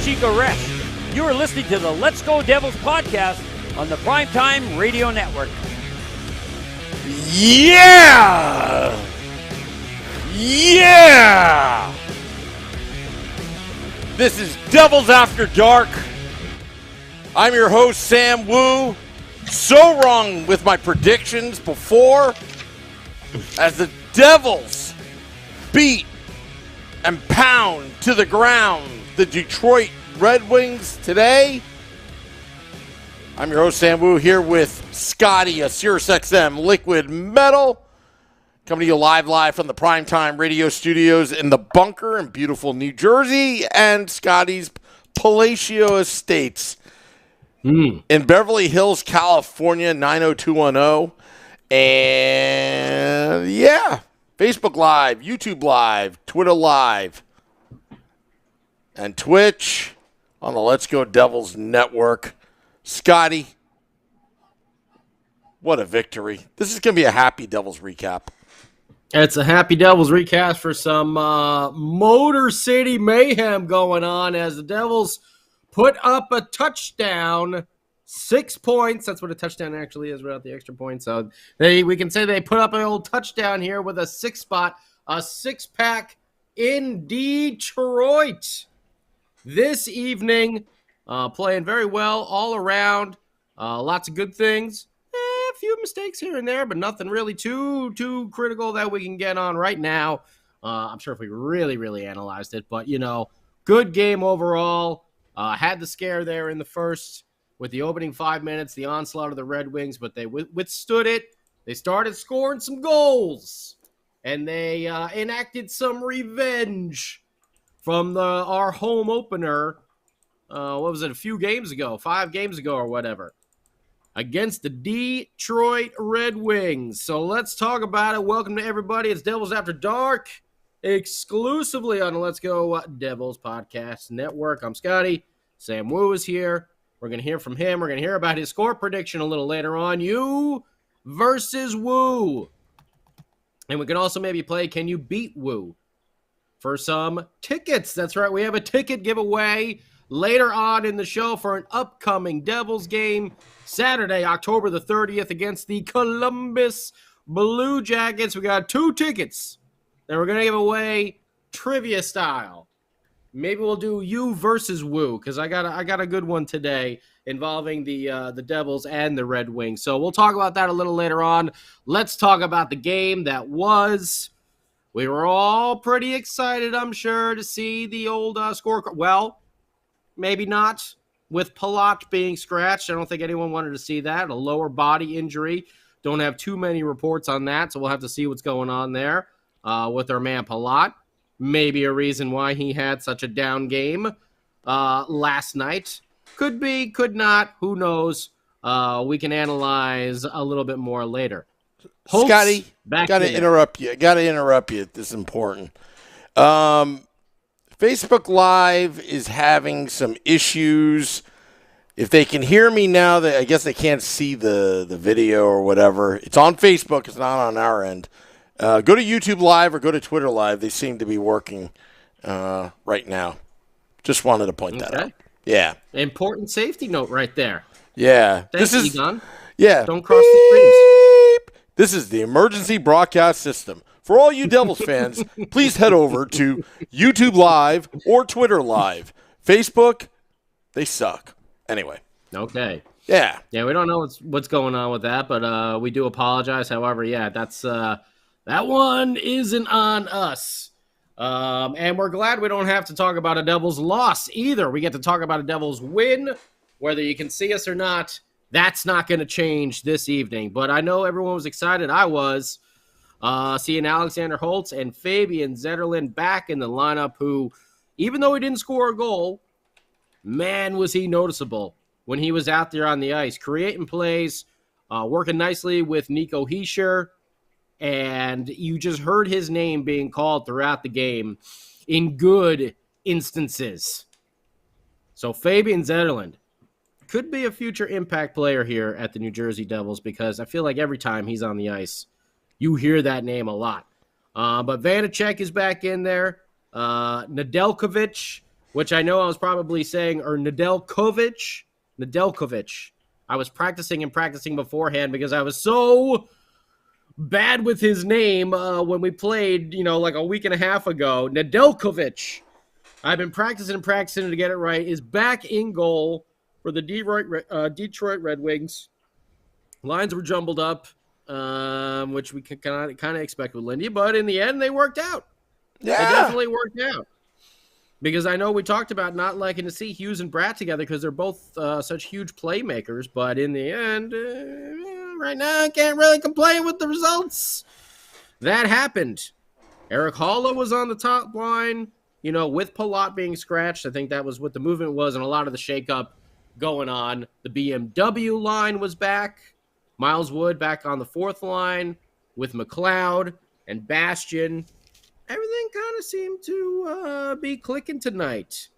Chico Resch. You are listening to the Let's Go Devils podcast on the Primetime Radio Network. Yeah! Yeah! This is Devils After Dark. I'm your host, Sam Wu. So wrong with my predictions before, as the Devils beat and pound to the ground the Detroit Red Wings today. I'm your host, Sam Wu, here with Scotty, a SiriusXM Liquid Metal, coming to you live from the Primetime Radio Studios in the Bunker in beautiful New Jersey, and Scotty's Palatial Estates in Beverly Hills, California, 90210. And yeah, Facebook Live, YouTube Live, Twitter Live, and Twitch on the Let's Go Devils Network. Scotty, what a victory. This is going to be a happy Devils recap. It's a happy Devils recap for some Motor City mayhem going on as the Devils put up a touchdown, 6 points. That's what a touchdown actually is without the extra point. So we can say they put up an old touchdown here with a six-pack in Detroit. This evening, playing very well all around. Lots of good things. A few mistakes here and there, but nothing really too critical that we can get on right now. I'm sure if we really analyzed it, but, good game overall. Had the scare there in the first with the opening 5 minutes, the onslaught of the Red Wings, but they withstood it. They started scoring some goals, and they enacted some revenge from our home opener. What was it, a few games ago, 5 games ago or whatever, against the Detroit Red Wings. So let's talk about it. Welcome to everybody. It's Devils After Dark, exclusively on the Let's Go Devils Podcast Network. I'm Scotty. Sam Wu is here. We're going to hear from him. We're going to hear about his score prediction a little later on. You versus Wu. And we can also maybe play Can You Beat Wu for some tickets. That's right. We have a ticket giveaway later on in the show for an upcoming Devils game Saturday, October the 30th against the Columbus Blue Jackets. We got 2 tickets that we're going to give away trivia style. Maybe we'll do you versus Wu, because I got a good one today involving the Devils and the Red Wings. So we'll talk about that a little later on. Let's talk about the game that was. We were all pretty excited, I'm sure, to see the old score. Well, maybe not with Palat being scratched. I don't think anyone wanted to see that. A lower body injury. Don't have too many reports on that, so we'll have to see what's going on there with our man Palat. Maybe a reason why he had such a down game last night. Could be, could not. Who knows? We can analyze a little bit more later. Holtz, Scotty, got to interrupt you. This is important. Facebook Live is having some issues. If they can hear me now, I guess they can't see the video or whatever. It's on Facebook. It's not on our end. Go to YouTube Live or go to Twitter Live. They seem to be working right now. Just wanted to point that out. Yeah. Important safety note right there. Yeah. Thanks, Egon. Yeah. Don't cross the streams. This is the emergency broadcast system. For all you Devils fans, please head over to YouTube Live or Twitter Live. Facebook, they suck. Anyway. Okay. Yeah. Yeah, we don't know what's going on with that, but we do apologize. However, yeah, that's that one isn't on us. And we're glad we don't have to talk about a Devils loss either. We get to talk about a Devils win. Whether you can see us or not, that's not going to change this evening. But I know everyone was excited. I was. Seeing Alexander Holtz and Fabian Zetterlund back in the lineup, who, even though he didn't score a goal, man, was he noticeable when he was out there on the ice, creating plays, working nicely with Nico Hischier, and you just heard his name being called throughout the game in good instances. So Fabian Zetterlund could be a future impact player here at the New Jersey Devils, because I feel like every time he's on the ice, you hear that name a lot. But Vanacek is back in there. Nedeljkovic which I know I was probably saying, or Nedeljkovic. I was practicing beforehand because I was so bad with his name when we played, like a week and a half ago. Nedeljkovic. I've been practicing to get it right. Is back in goal for the Detroit Red Wings. Lines were jumbled up, which we can kind of expect with Lindy, but in the end, they worked out. Yeah. They definitely worked out. Because I know we talked about not liking to see Hughes and Bratt together because they're both such huge playmakers, but in the end, right now, I can't really complain with the results. That happened. Eric Halla was on the top line, with Palat being scratched. I think that was what the movement was and a lot of the shakeup going on. The BMW line was back. Miles Wood back on the fourth line with McLeod and Bastion. Everything kind of seemed to be clicking tonight.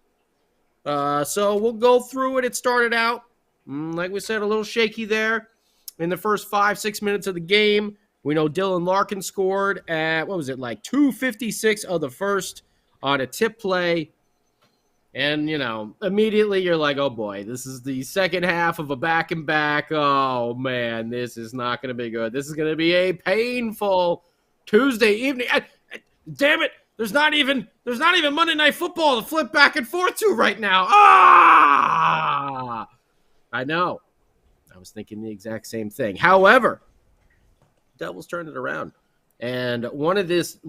So we'll go through it. It started out, like we said, a little shaky there in the first 5-6 minutes of the game. We know Dylan Larkin scored at, 2:56 of the first on a tip play. And, immediately you're like, oh, boy, this is the second half of a back-and-back. Oh, man, this is not going to be good. This is going to be a painful Tuesday evening. Damn it, there's not even Monday Night Football to flip back and forth to right now. I know. I was thinking the exact same thing. However, Devils turned it around. And one of these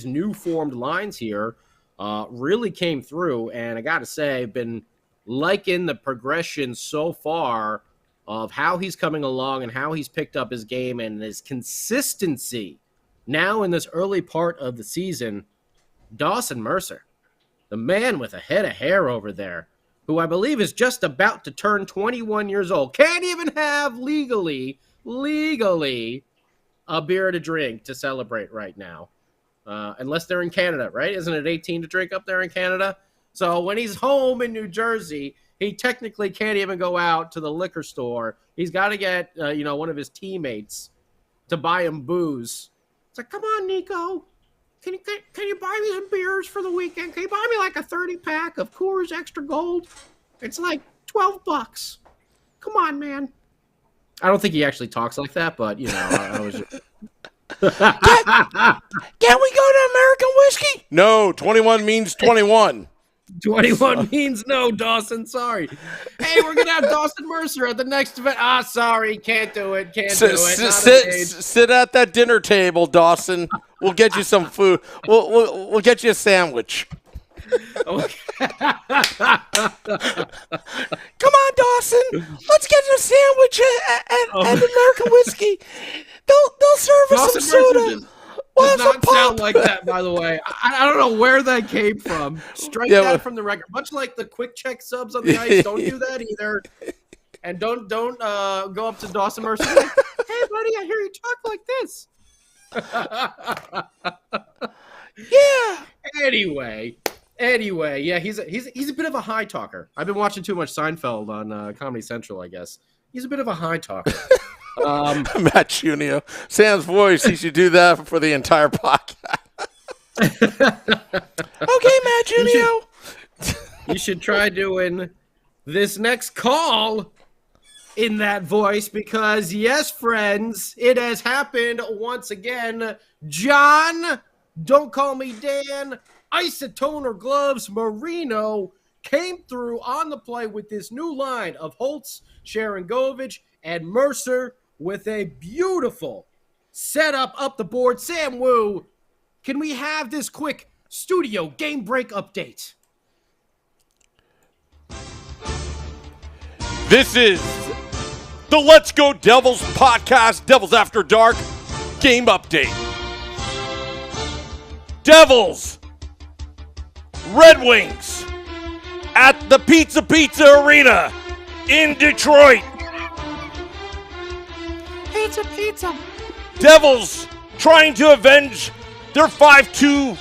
new formed lines here really came through, and I got to say, I've been liking the progression so far of how he's coming along and how he's picked up his game and his consistency now in this early part of the season. Dawson Mercer, the man with a head of hair over there, who I believe is just about to turn 21 years old, can't even have legally a beer to drink to celebrate right now. Unless they're in Canada, right? Isn't it 18 to drink up there in Canada? So when he's home in New Jersey, he technically can't even go out to the liquor store. He's got to get, one of his teammates to buy him booze. It's like, come on, Nico. Can you buy me some beers for the weekend? Can you buy me like a 30-pack of Coors Extra Gold? It's like $12. Come on, man. I don't think he actually talks like that, but, I was just... Can we go to American whiskey? No, 21 means 21. 21 means no, Dawson. Sorry. Hey, we're gonna have Dawson Mercer at the next event. Sorry, can't do it. Sit at that dinner table, Dawson. We'll get you some food. We'll get you a sandwich. Okay. Come on, Dawson. Let's get you a sandwich at American whiskey. They'll serve us some soda. Does not sound like that, by the way. I don't know where that came from. Strike that from the record. Much like the quick check subs on the ice, don't do that either. And don't go up to Dawson Mercer and say, hey, buddy, I hear you talk like this. Yeah. Anyway, yeah, he's a bit of a high talker. I've been watching too much Seinfeld on Comedy Central, I guess. He's a bit of a high talker. Matt Junio. Sam's voice, he should do that for the entire podcast. Okay, Matt Junio. You should try doing this next call in that voice because, yes, friends, it has happened once again. John, don't call me Dan, Isotoner Gloves Marino came through on the play with this new line of Holtz, Sharangovich, and Mercer with a beautiful setup up the board. Sam Wu, can we have this quick studio game break update? This is the Let's Go Devils podcast, Devils After Dark game update. Devils, Red Wings at the Pizza Arena in Detroit. Pizza. Devils trying to avenge their 5-2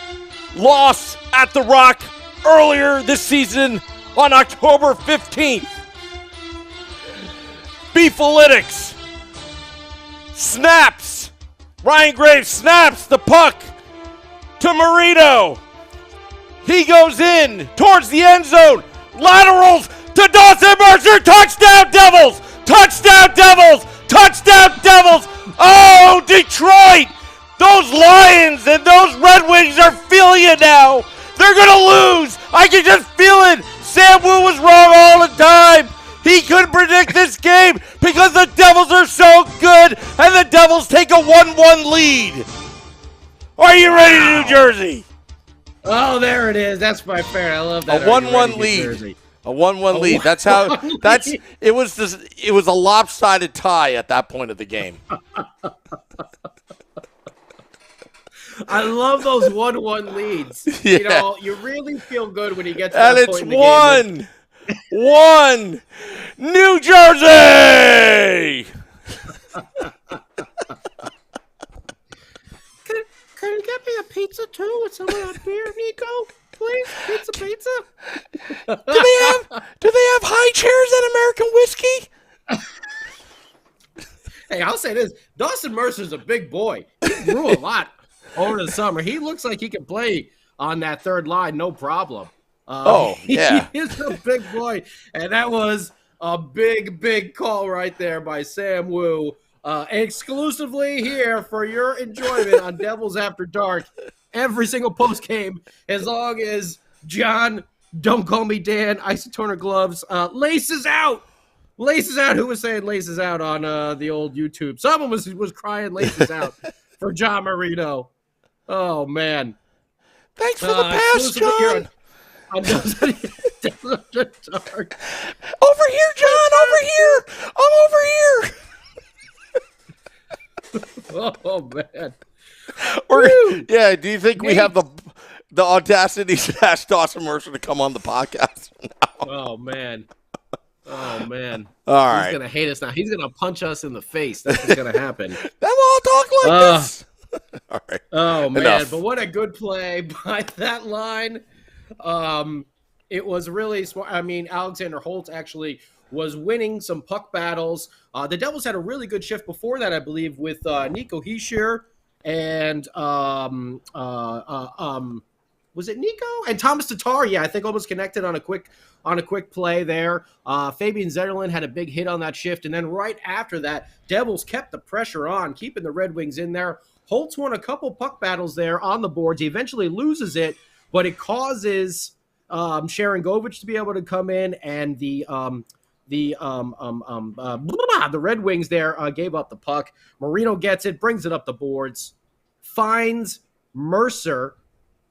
loss at the Rock earlier this season on October 15th. Beefalytics snaps. Ryan Graves snaps the puck to Marino. He goes in towards the end zone. Laterals to Dawson Mercer. Touchdown, Devils! Touchdown, Devils! Touchdown, Devils! Oh, Detroit! Those Lions and those Red Wings are feeling it now. They're going to lose. I can just feel it. Sam Wu was wrong all the time. He couldn't predict this game because the Devils are so good and the Devils take a 1-1 lead. Are you ready to New Jersey? Oh, there it is. That's my favorite. I love that. A 1-1 lead. A 1-1 lead. That's how. That's it was. It was a lopsided tie at that point of the game. I love those 1-1 leads. Yeah. You know, you really feel good when you get to that And point it's in the game. 1-1, New Jersey. Can you get me a pizza too with some of that beer, Nico? Please, pizza. Do they have high chairs at American whiskey? Hey, I'll say this: Dawson Mercer's a big boy. He grew a lot over the summer. He looks like he can play on that third line, no problem. Yeah. He's a big boy, and that was a big call right there by Sam Wu. Exclusively here for your enjoyment on Devils After Dark. Every single post game, as long as John, don't call me Dan, Isotoner Gloves, laces out. Laces out. Who was saying laces out on the old YouTube? Someone was crying laces out for John Marino. Oh, man. Thanks for the pass, John. On Devils After Dark. Over here, John. Over here. I'm over here. Oh, man. Yeah, do you think we have the audacity to ask Dawson Mercer to come on the podcast? No. Oh, man. All right. He's going to hate us now. He's going to punch us in the face. That's what's going to happen. Them all talk like this. All right. Oh, man. Enough. But what a good play by that line. It was really smart. I mean, Alexander Holtz actually was winning some puck battles. The Devils had a really good shift before that, I believe, with Nico Hischier and was it Nico and Thomas Tatar? Yeah, I think almost connected on a quick play there. Fabian Zetterlund had a big hit on that shift, and then right after that, Devils kept the pressure on, keeping the Red Wings in there. Holtz won a couple puck battles there on the boards. He eventually loses it, but it causes Sharon Govich to be able to come in, and the Red Wings there gave up the puck. Marino gets it, brings it up the boards, finds Mercer,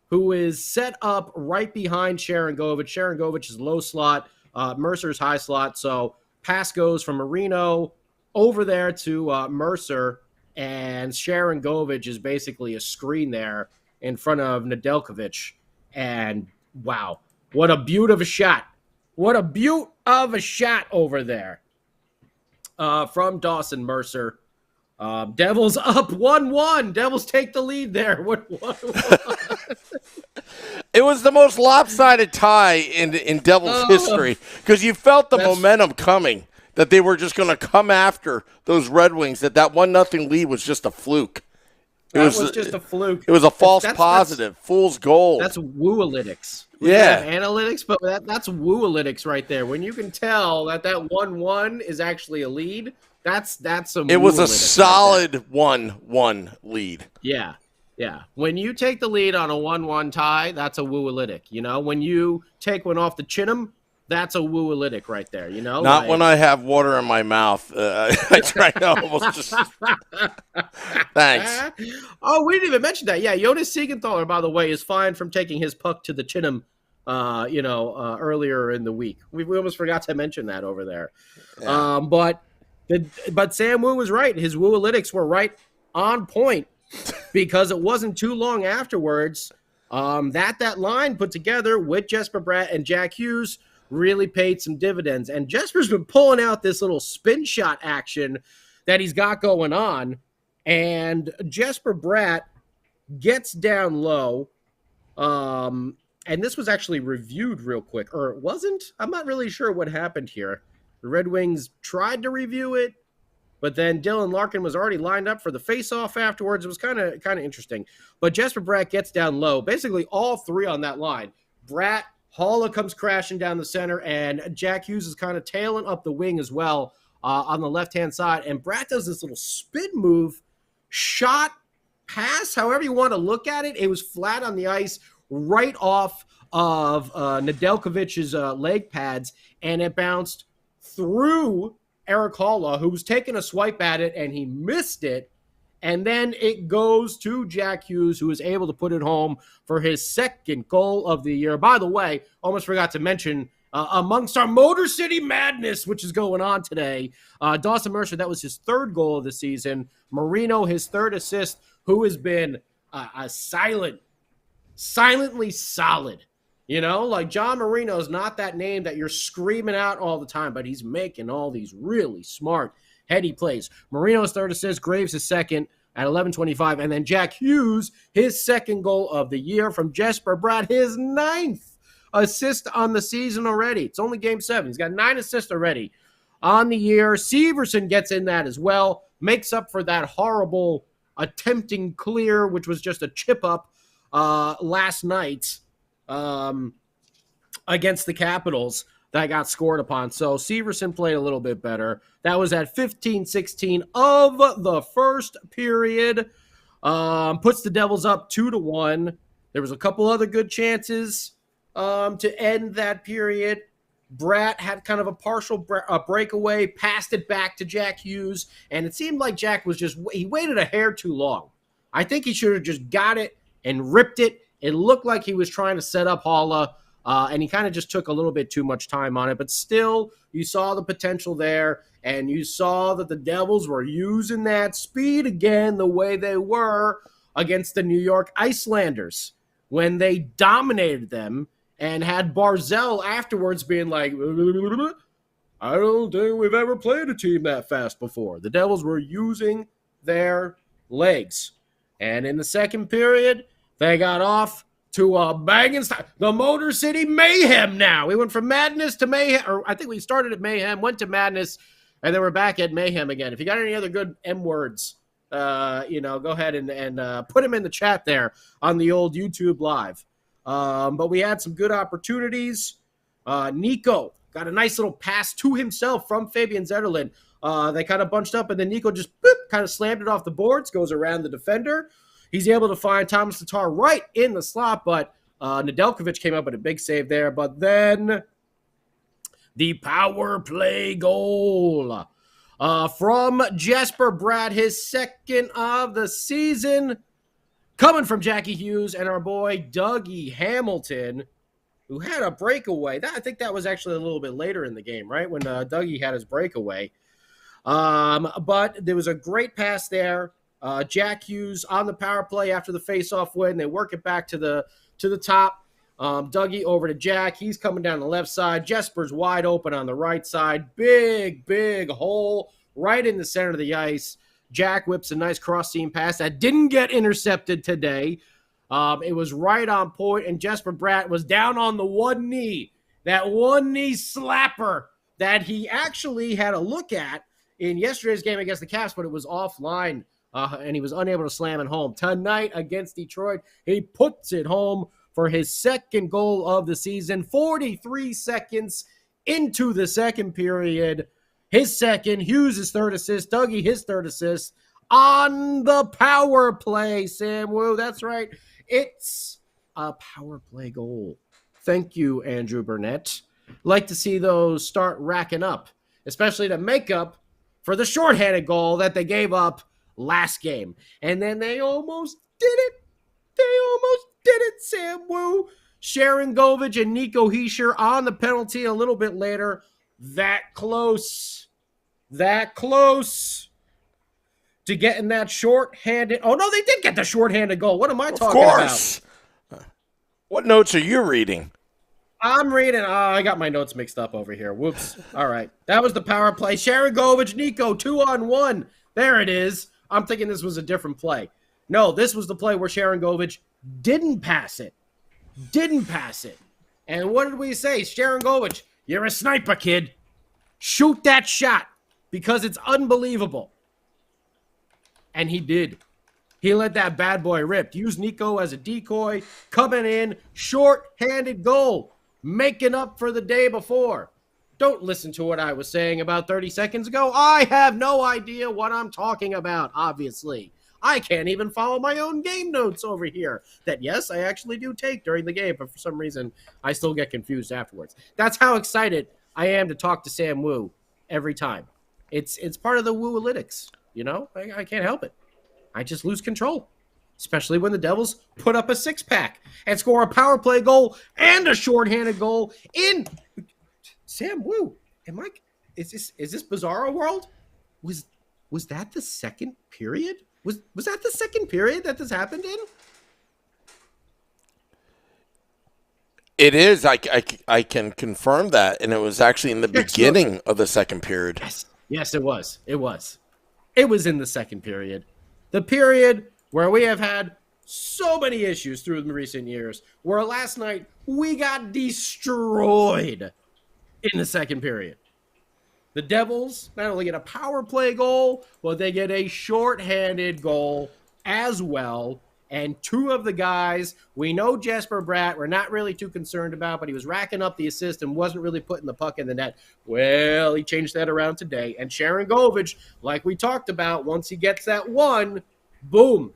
who is set up right behind Sharon Govich. Sharon Govich is low slot, Mercer's high slot. So pass goes from Marino over there to Mercer, and Sharon Govich is basically a screen there in front of Nedeljkovic. And wow, what a beaut of a shot. What a beaut of a shot over there from Dawson Mercer. Devils up 1-1. Devils take the lead there. What? It was the most lopsided tie in Devils history because you felt the momentum coming, that they were just going to come after those Red Wings, that 1-0 lead was just a fluke. It was just a fluke. It was a false positive, fool's gold. That's woo-alytics. Yeah. Analytics, but that's woo-alytics right there. When you can tell that 1-1 is actually a lead, that's some It was a solid 1-1 lead. Yeah. When you take the lead on a 1-1 tie, that's a woo-alytic. You know, when you take one off the chin'em, that's a woo-alytic right there, you know? Not when I have water in my mouth. I try to almost just... Thanks. Oh, we didn't even mention that. Yeah, Jonas Siegenthaler, by the way, is fined from taking his puck to the chin'em, earlier in the week. We almost forgot to mention that over there. Yeah. But Sam Wu was right. His woo-alytics were right on point because it wasn't too long afterwards that line put together with Jesper Bratt and Jack Hughes really paid some dividends. And Jesper's been pulling out this little spin shot action that he's got going on. And Jesper Bratt gets down low. And this was actually reviewed real quick. Or it wasn't? I'm not really sure what happened here. The Red Wings tried to review it, but then Dylan Larkin was already lined up for the face-off afterwards. It was kind of interesting. But Jesper Bratt gets down low. Basically, all three on that line. Bratt, Haula comes crashing down the center, and Jack Hughes is kind of tailing up the wing as well on the left-hand side. And Bratt does this little spin move, shot, pass, however you want to look at it. It was flat on the ice right off of Nedeljkovic's leg pads, and it bounced through Erik Haula, who was taking a swipe at it, and he missed it. And then it goes to Jack Hughes, who was able to put it home for his second goal of the year. By the way, almost forgot to mention, amongst our Motor City madness, which is going on today, Dawson Mercer, that was his third goal of the season. Marino, his third assist, who has been silently solid. You know, like John Marino is not that name that you're screaming out all the time, but he's making all these really smart, heady plays. Marino's third assist, Graves' his second at 11:25, and then Jack Hughes, his second goal of the year from Jesper Bratt, his 9th assist on the season already. It's only game 7. He's got 9 assists already on the year. Severson gets in that as well, makes up for that horrible attempting clear, which was just a chip up last night against the Capitals that got scored upon. So Severson played a little bit better. That was at 15-16 of the first period. Puts the Devils up 2-1. There was a couple other good chances to end that period. Bratt had kind of a partial breakaway, passed it back to Jack Hughes, and it seemed like Jack was he waited a hair too long. I think he should have just got it and ripped it. It looked like he was trying to set up Haula, and he kind of just took a little bit too much time on it. But still, you saw the potential there, and you saw that the Devils were using that speed again the way they were against the New York Islanders when they dominated them and had Barzell afterwards being like, I don't think we've ever played a team that fast before. The Devils were using their legs. And in the second period, they got off to a banging start. The Motor City Mayhem now. We went from madness to mayhem, or I think we started at mayhem, went to madness, and then we're back at mayhem again. If you got any other good M words, go ahead and put them in the chat there on the old YouTube Live. But we had some good opportunities. Nico got a nice little pass to himself from Fabian Zetterlund. They kind of bunched up, and then Nico just kind of slammed it off the boards, goes around the defender. He's able to find Thomas Tatar right in the slot, but Nedeljkovic came up with a big save there. But then the power play goal from Jesper Bratt, his second of the season, coming from Jackie Hughes and our boy Dougie Hamilton, who had a breakaway. I think that was actually a little bit later in the game, right, when Dougie had his breakaway. But there was a great pass there. Jack Hughes on the power play after the face-off win. They work it back to the top. Dougie over to Jack. He's coming down the left side. Jesper's wide open on the right side. Big hole right in the center of the ice. Jack whips a nice cross-seam pass that didn't get intercepted today. It was right on point, and Jesper Bratt was down on the one knee. That one knee slapper that he actually had a look at in yesterday's game against the Caps, but it was offline. And he was unable to slam it home. Tonight against Detroit, he puts it home for his second goal of the season. 43 seconds into the second period. His second, Hughes' third assist, Dougie his third assist on the power play, Sam Wu. That's right. It's a power play goal. Thank you, Andrew Burnett. Like to see those start racking up, especially to make up for the shorthanded goal that they gave up last game. And then they almost did it. Sam Wu, Sharon Govich, and Nico Hischier on the penalty a little bit later. That close to getting that shorthanded. Oh, no, they did get the shorthanded goal. What am I talking about? Of course. What notes are you reading? I'm reading. Oh, I got my notes mixed up over here. Whoops. All right. That was the power play. Sharon Govich, Nico, 2-on-1. There it is. I'm thinking this was a different play. No, this was the play where Sharon Govich didn't pass it. And what did we say? Sharon Govich, you're a sniper, kid. Shoot that shot because it's unbelievable. And he did. He let that bad boy rip. Use Nico as a decoy, coming in, short-handed goal, making up for the day before. Don't listen to what I was saying about 30 seconds ago. I have no idea what I'm talking about, obviously. I can't even follow my own game notes over here that, yes, I actually do take during the game, but for some reason, I still get confused afterwards. That's how excited I am to talk to Sam Wu every time. It's part of the Woo-alytics, you know? I can't help it. I just lose control, especially when the Devils put up a six-pack and score a power play goal and a shorthanded goal in Sam Wu. Is this Bizarro World? Was that the second period? Was that the second period that this happened in? It is. I can confirm that, and it was actually in the beginning of the second period. Yes, it was. It was in the second period. The period where we have had so many issues through the recent years, where last night we got destroyed in the second period. The Devils not only get a power play goal, but they get a shorthanded goal as well. And two of the guys, we know Jesper Bratt, we're not really too concerned about, but he was racking up the assist and wasn't really putting the puck in the net. Well, he changed that around today. And Sharon Govich, like we talked about, once he gets that one, boom,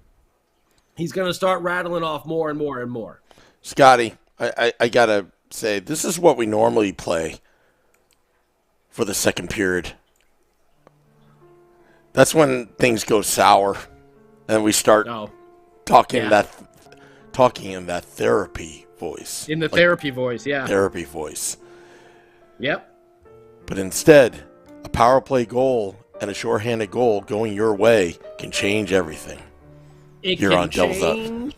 he's going to start rattling off more and more and more. Scotty, I got to say, this is what we normally play for the second period. That's when things go sour and we start talking in that therapy voice. In the therapy voice, yeah. Therapy voice. Yep. But instead, a power play goal and a shorthanded goal going your way can change everything. You're on Devils Up.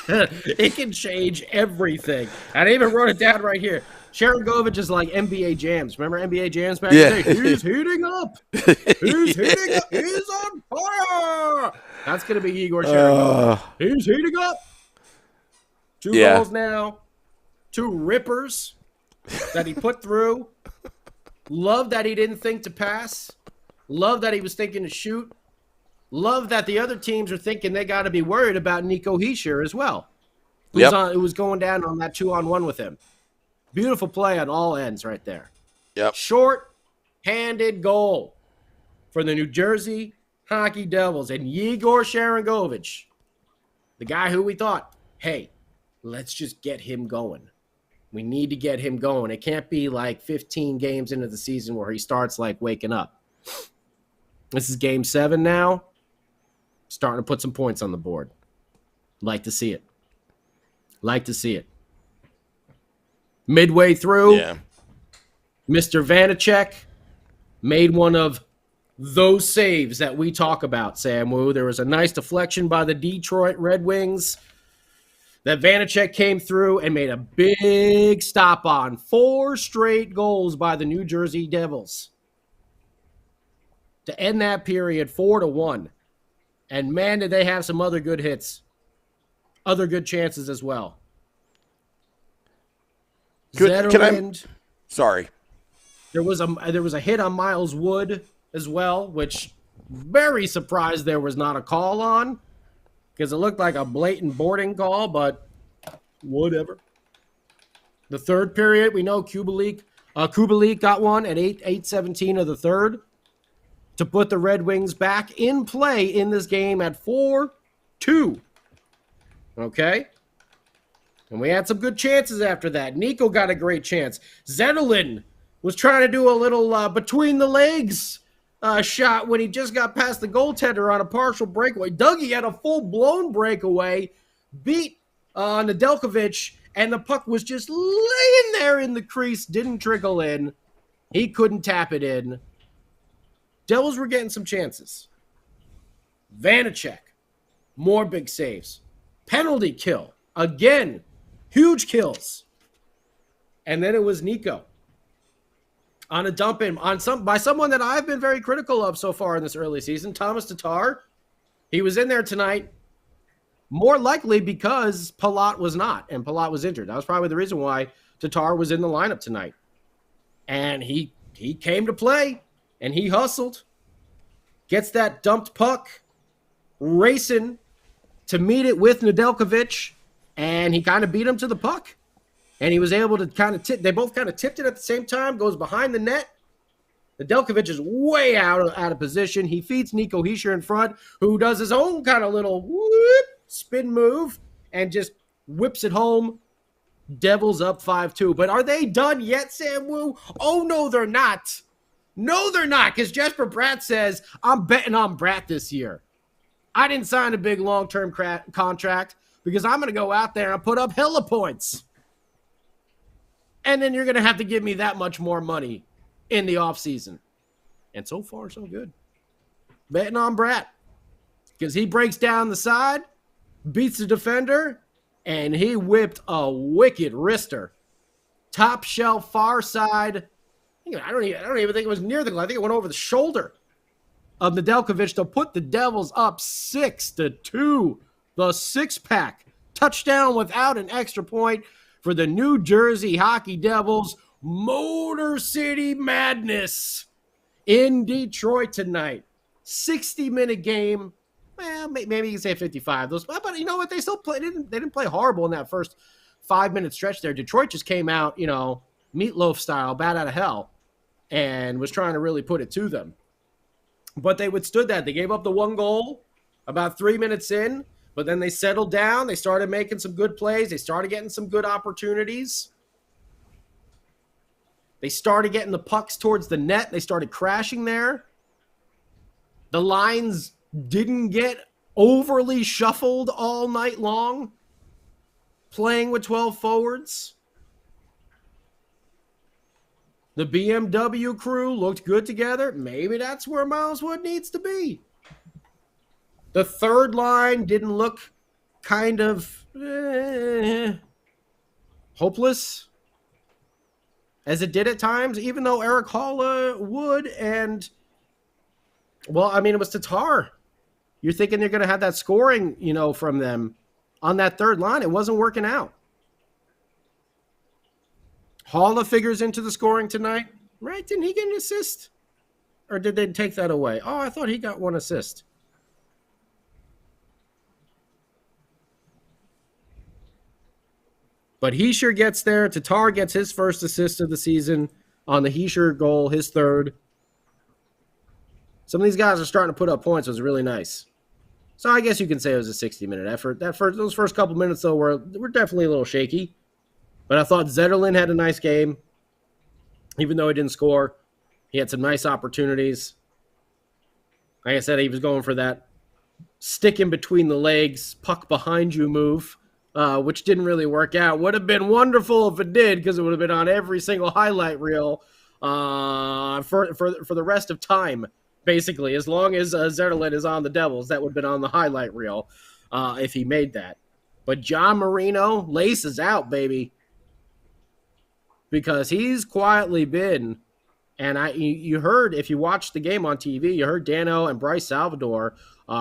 It can change everything. And I even wrote it down right here. Sharon Govich is like NBA Jams. Remember NBA Jams back in the day? He's heating up. He's heating up. He's on fire. That's going to be Igor Sharon Govich. He's heating up. Two goals now. Two rippers that he put through. Love that he didn't think to pass. Love that he was thinking to shoot. Love that the other teams are thinking they got to be worried about Nico Hischier as well. It was going down on that 2-on-1 with him. Beautiful play on all ends right there. Yep. Short-handed goal for the New Jersey Hockey Devils. And Igor Sharangovich, the guy who we thought, hey, let's just get him going. We need to get him going. It can't be like 15 games into the season where he starts like waking up. This is game 7 now. Starting to put some points on the board. Like to see it. Midway through, Mr. Vanacek made one of those saves that we talk about, Sam Wu. There was a nice deflection by the Detroit Red Wings that Vanacek came through and made a big stop on. 4 straight goals by the New Jersey Devils to end that period 4-1. And man, did they have some other good hits. Other good chances as well. Sorry. There was a hit on Miles Wood as well, which very surprised there was not a call on because it looked like a blatant boarding call, but whatever. The third period, we know Kubalik got one at 8:17 of the third to put the Red Wings back in play in this game at 4-2. Okay? And we had some good chances after that. Nico got a great chance. Zetterlund was trying to do a little between the legs shot when he just got past the goaltender on a partial breakaway. Dougie had a full-blown breakaway, beat Nedeljkovic, and the puck was just laying there in the crease, didn't trickle in. He couldn't tap it in. Devils were getting some chances. Vanacek, more big saves. Penalty kill. Again, huge kills. And then it was Nico on a dump in by someone that I've been very critical of so far in this early season, Thomas Tatar. He was in there tonight, more likely because Palat was not, and Palat was injured. That was probably the reason why Tatar was in the lineup tonight. And he came to play, and he hustled. Gets that dumped puck racing to meet it with Nedeljkovic, and he kind of beat him to the puck. And he was able to kind of they both kind of tipped it at the same time, goes behind the net. Nedeljkovic is way out of position. He feeds Nico Hischier in front, who does his own kind of little whoop, spin move and just whips it home. Devils up 5-2. But are they done yet, Sam Wu? Oh, no, they're not. No, they're not, because Jesper Bratt says, I'm betting on Bratt this year. I didn't sign a big long-term contract because I'm going to go out there and put up hella points. And then you're going to have to give me that much more money in the offseason. And so far, so good. Betting on Bratt because he breaks down the side, beats the defender, and he whipped a wicked wrister. Top shelf, far side. I don't even think it was near the goal. I think it went over the shoulder of Nedeljkovic to put the Devils up 6-2. The six-pack. Touchdown without an extra point for the New Jersey Hockey Devils. Motor City Madness in Detroit tonight. 60-minute game. Well, maybe you can say 55. But you know what? They still play. They didn't play horrible in that first 5-minute stretch there. Detroit just came out, meatloaf style, bat out of hell, and was trying to really put it to them. But they withstood that. They gave up the one goal about 3 minutes in, but then they settled down. They started making some good plays. They started getting some good opportunities. They started getting the pucks towards the net. They started crashing there. The lines didn't get overly shuffled all night long, playing with 12 forwards. The BMW crew looked good together. Maybe that's where Miles Wood needs to be. The third line didn't look kind of hopeless as it did at times, even though Eric Halla would and, it was Tatar. You're thinking they're going to have that scoring, from them on that third line. It wasn't working out. Halla figures into the scoring tonight, right? Didn't he get an assist? Or did they take that away? Oh, I thought he got one assist. But Hischier gets there. Tatar gets his first assist of the season on the Hischier goal, his third. Some of these guys are starting to put up points. It was really nice. So I guess you can say it was a 60-minute effort. Those first couple minutes, though, were definitely a little shaky. But I thought Zetterlund had a nice game. Even though he didn't score, he had some nice opportunities. Like I said, he was going for that stick in between the legs, puck behind you move, which didn't really work out. Would have been wonderful if it did, because it would have been on every single highlight reel for the rest of time. Basically, as long as Zetterlund is on the Devils, that would have been on the highlight reel if he made that. But John Marino laces out, baby, because he's quietly been, and you heard, if you watched the game on TV, you heard Dano and Bryce Salvador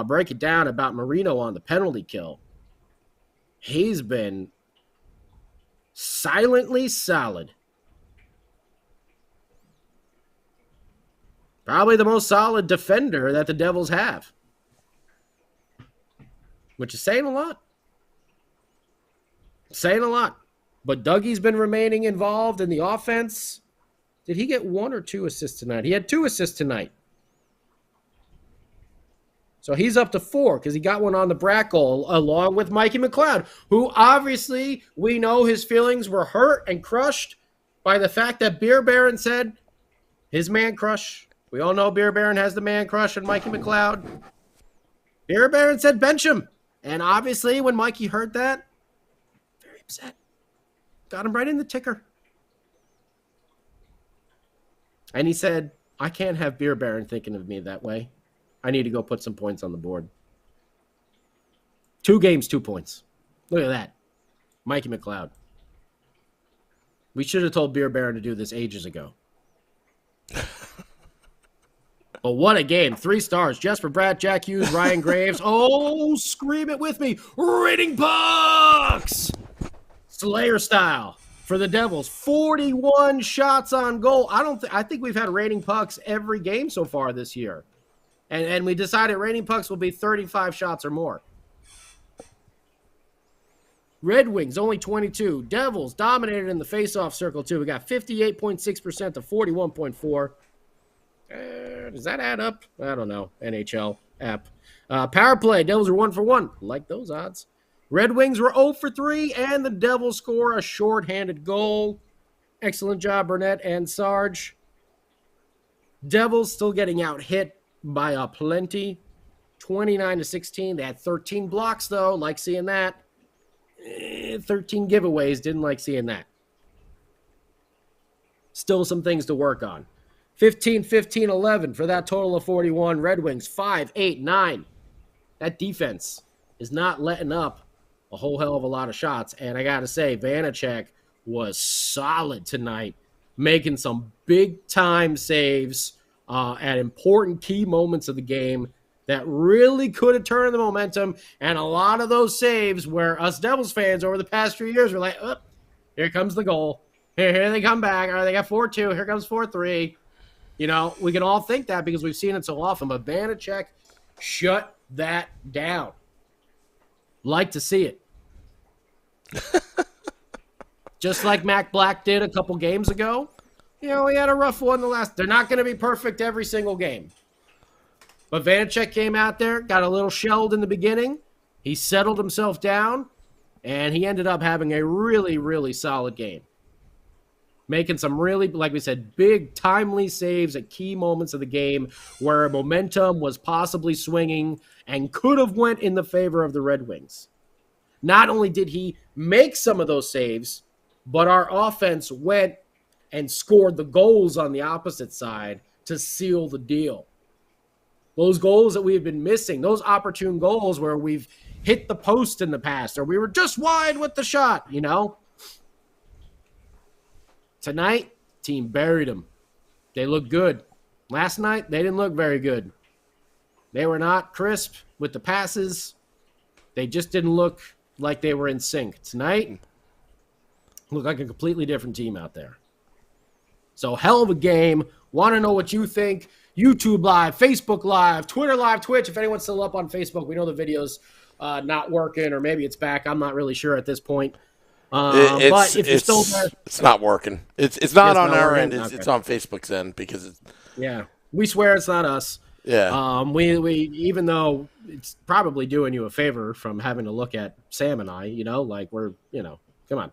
break it down about Marino on the penalty kill. He's been silently solid. Probably the most solid defender that the Devils have. Which is saying a lot. Saying a lot. But Dougie's been remaining involved in the offense. Did he get 1 or 2 assists tonight? He had 2 assists tonight. So he's up to 4 because he got one on the Bratt goal along with Mikey McLeod, who obviously we know his feelings were hurt and crushed by the fact that Beer Baron said his man crush. We all know Beer Baron has the man crush on Mikey McLeod. Beer Baron said bench him. And obviously when Mikey heard that, very upset. Got him right in the ticker. And he said, I can't have Beer Baron thinking of me that way. I need to go put some points on the board. 2 games, 2 points. Look at that. Mikey McLeod. We should have told Beer Baron to do this ages ago. But what a game. 3 stars. Jesper Bratt, Jack Hughes, Ryan Graves. Oh, scream it with me. Rating pucks! Slayer style for the Devils. 41 shots on goal. I think we've had rating pucks every game so far this year. And we decided raining pucks will be 35 shots or more. Red Wings, only 22. Devils dominated in the faceoff circle, too. We got 58.6% to 41.4%. Does that add up? I don't know. NHL app. Power play. Devils are 1 for 1. Like those odds. Red Wings were 0 for 3, and the Devils score a shorthanded goal. Excellent job, Burnett and Sarge. Devils still getting out hit by a plenty. 29-16. They had 13 blocks, though. Like seeing that. 13 giveaways. Didn't like seeing that. Still some things to work on. 15, 15, 11 for that total of 41. Red Wings 5, 8, 9. That defense is not letting up a whole hell of a lot of shots. And I got to say, Vanacek was solid tonight, making some big-time saves at important key moments of the game that really could have turned the momentum. And a lot of those saves where us Devils fans over the past few years were like, oh, here comes the goal. Here they come back. All right, they got 4-2. Here comes 4-3. You know, we can all think that because we've seen it so often. But Vanacek shut that down. Like to see it. Just like Mac Black did a couple games ago. You know, he had a rough one the last. They're not going to be perfect every single game. But Vanacek came out there, got a little shelled in the beginning. He settled himself down, and he ended up having a really, really solid game. Making some really, like we said, big, timely saves at key moments of the game where momentum was possibly swinging and could have went in the favor of the Red Wings. Not only did he make some of those saves, but our offense went and scored the goals on the opposite side to seal the deal. Those goals that we have been missing, those opportune goals where we've hit the post in the past or we were just wide with the shot, you know. Tonight, team buried them. They looked good. Last night, they didn't look very good. They were not crisp with the passes. They just didn't look like they were in sync. Tonight, looked like a completely different team out there. So, hell of a game. Want to know what you think? YouTube Live, Facebook Live, Twitter Live, Twitch. If anyone's still up on Facebook, we know the video's not working, or maybe it's back. I'm not really sure at this point. But if you're still there, it's not working. It's not on our end. It's on Facebook's end because it's. Yeah, we swear it's not us. Yeah. We even though it's probably doing you a favor from having to look at Sam and I, you know, like we're, you know, come on,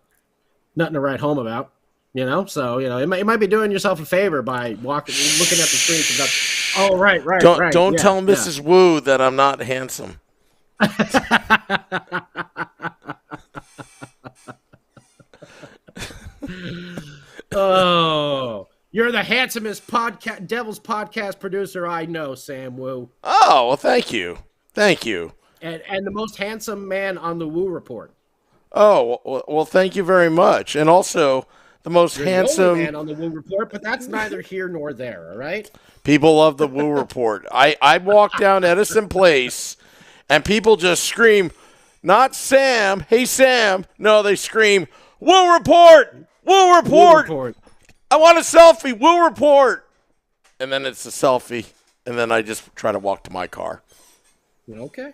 nothing to write home about, you know. So you know, it might be doing yourself a favor by looking at the screen. Oh, right. Don't tell Mrs. Wu that I'm not handsome. Oh, you're the handsomest Devils podcast producer I know, Sam Wu. Oh, well, thank you. And the most handsome man on the Wu Report. Oh, well, thank you very much. And also the most handsome the only man on the Wu Report, but that's neither here nor there, all right? People love the Wu Report. I walk down Edison Place and people just scream, not Sam, hey Sam. No, they scream, Wu Report! Woo report! I want a selfie. Woo report! And then it's a selfie, and then I just try to walk to my car. Okay.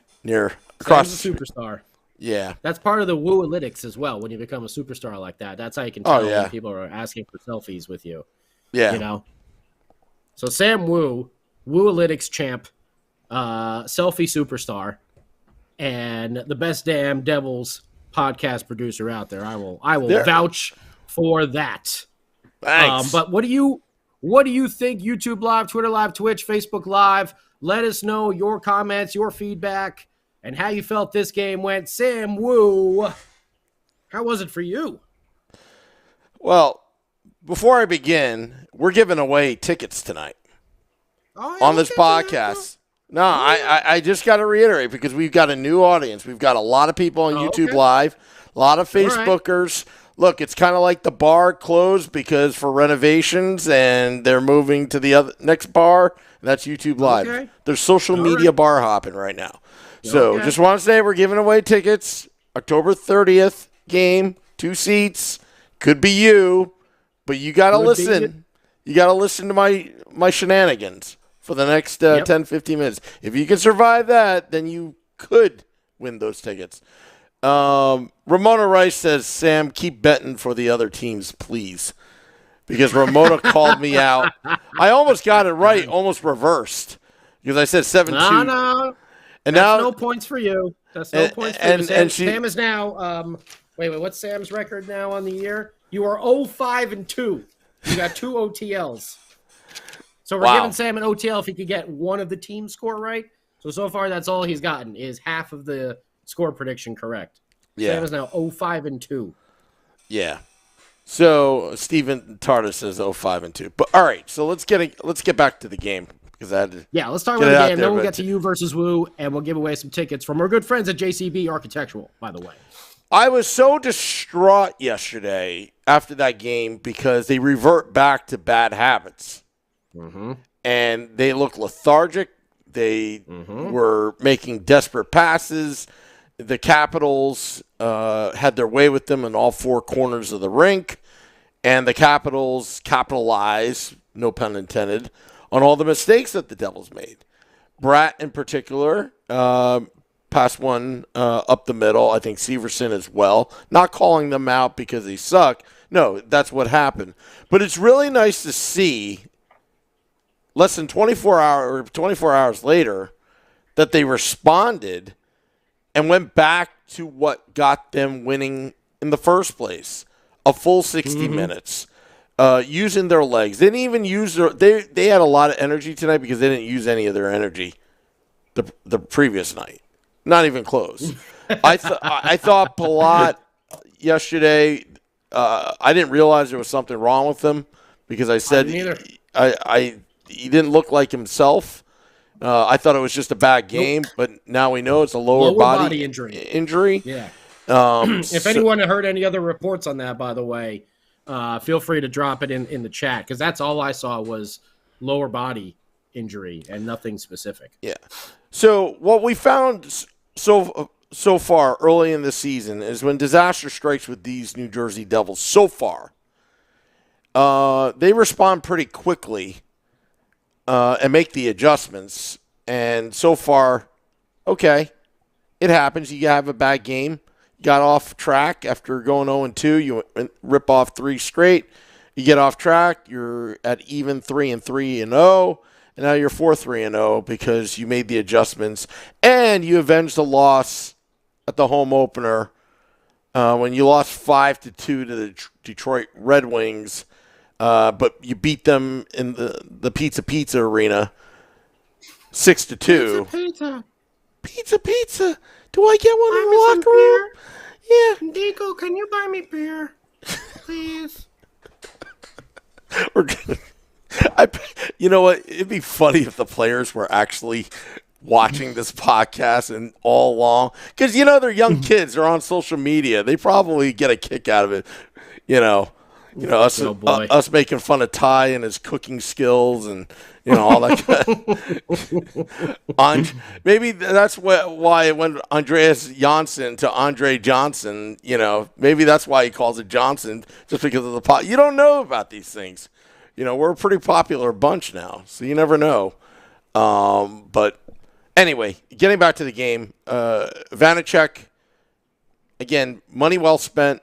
Across Sam's a superstar. Yeah. That's part of the Woo-alytics as well. When you become a superstar like that, that's how you can tell when people are asking for selfies with you. Yeah. You know. So Sam Wu, Woo-alytics champ, selfie superstar, and the best damn Devils podcast producer out there. I will vouch for that. Thanks. But what do you think? YouTube Live, Twitter Live, Twitch, Facebook Live. Let us know your comments, your feedback, and how you felt this game went. Sam Wu, how was it for you? Well, before I begin, we're giving away tickets tonight on this podcast. No, I just got to reiterate because we've got a new audience. We've got a lot of people on YouTube Live, a lot of Facebookers. Look, it's kind of like the bar closed because for renovations, and they're moving to the next bar. And that's YouTube Live. Okay. There's social media bar hopping right now. So just want to say we're giving away tickets. October 30th game, 2 seats. Could be you, but you got to listen. You got to listen to my shenanigans for the next 10, 15 minutes. If you can survive that, then you could win those tickets. Ramona Rice says, Sam, keep betting for the other teams, please. Because Ramona called me out. I almost got it right, almost reversed. Because I said 7-2. No. And That's now, no points for you. That's no points for you. Sam is now, wait, what's Sam's record now on the year? You are 0-5-2. You got 2 OTLs. So we're giving Sam an OTL if he could get one of the team score right. So far, that's all he's gotten is half of the score prediction correct. Yeah. Sam is now 0-5-2. Yeah. So Steven Tardis says 0-5-2. But all right, so let's get back to the game because I had to let's talk about the game. Then we'll get to you versus Woo, and we'll give away some tickets from our good friends at JCB Architectural. By the way, I was so distraught yesterday after that game because they revert back to bad habits, and they look lethargic. They were making desperate passes. The Capitals had their way with them in all four corners of the rink, and the Capitals capitalized, no pun intended, on all the mistakes that the Devils made. Bratt, in particular, passed one up the middle. I think Severson as well. Not calling them out because they suck. No, that's what happened. But it's really nice to see, less than 24 hours later, that they responded and went back to what got them winning in the first place. A full 60 minutes. Using their legs. They didn't even use they had a lot of energy tonight because they didn't use any of their energy the previous night. Not even close. I thought Palat yesterday, I didn't realize there was something wrong with him because I said he didn't look like himself. I thought it was just a bad game, but now we know it's a lower body injury. Yeah. If anyone heard any other reports on that, by the way, feel free to drop it in the chat because that's all I saw was lower body injury and nothing specific. Yeah. So what we found so far early in the season is when disaster strikes with these New Jersey Devils so far, they respond pretty quickly and make the adjustments. And so far, okay, it happens. You have a bad game. You got off track after going 0-2. You rip off 3 straight. You get off track. You're at even 3-3-0. And now you're 4-3-0 because you made the adjustments. And you avenged the loss at the home opener when you lost 5-2 to the Detroit Red Wings. But you beat them in the Pizza Arena 6-2. Pizza. Do I get one in the locker room? Yeah. Diego, can you buy me beer, please? You know what? It'd be funny if the players were actually watching this podcast and all along. Because, they're young kids. They're on social media. They probably get a kick out of it, us making fun of Ty and his cooking skills and all that. Maybe that's why it went Andreas Janssen to Andre Johnson. Maybe that's why he calls it Johnson, just because of the pot. You don't know about these things. We're a pretty popular bunch now, so you never know. But anyway, getting back to the game, Vanacek, again, money well spent.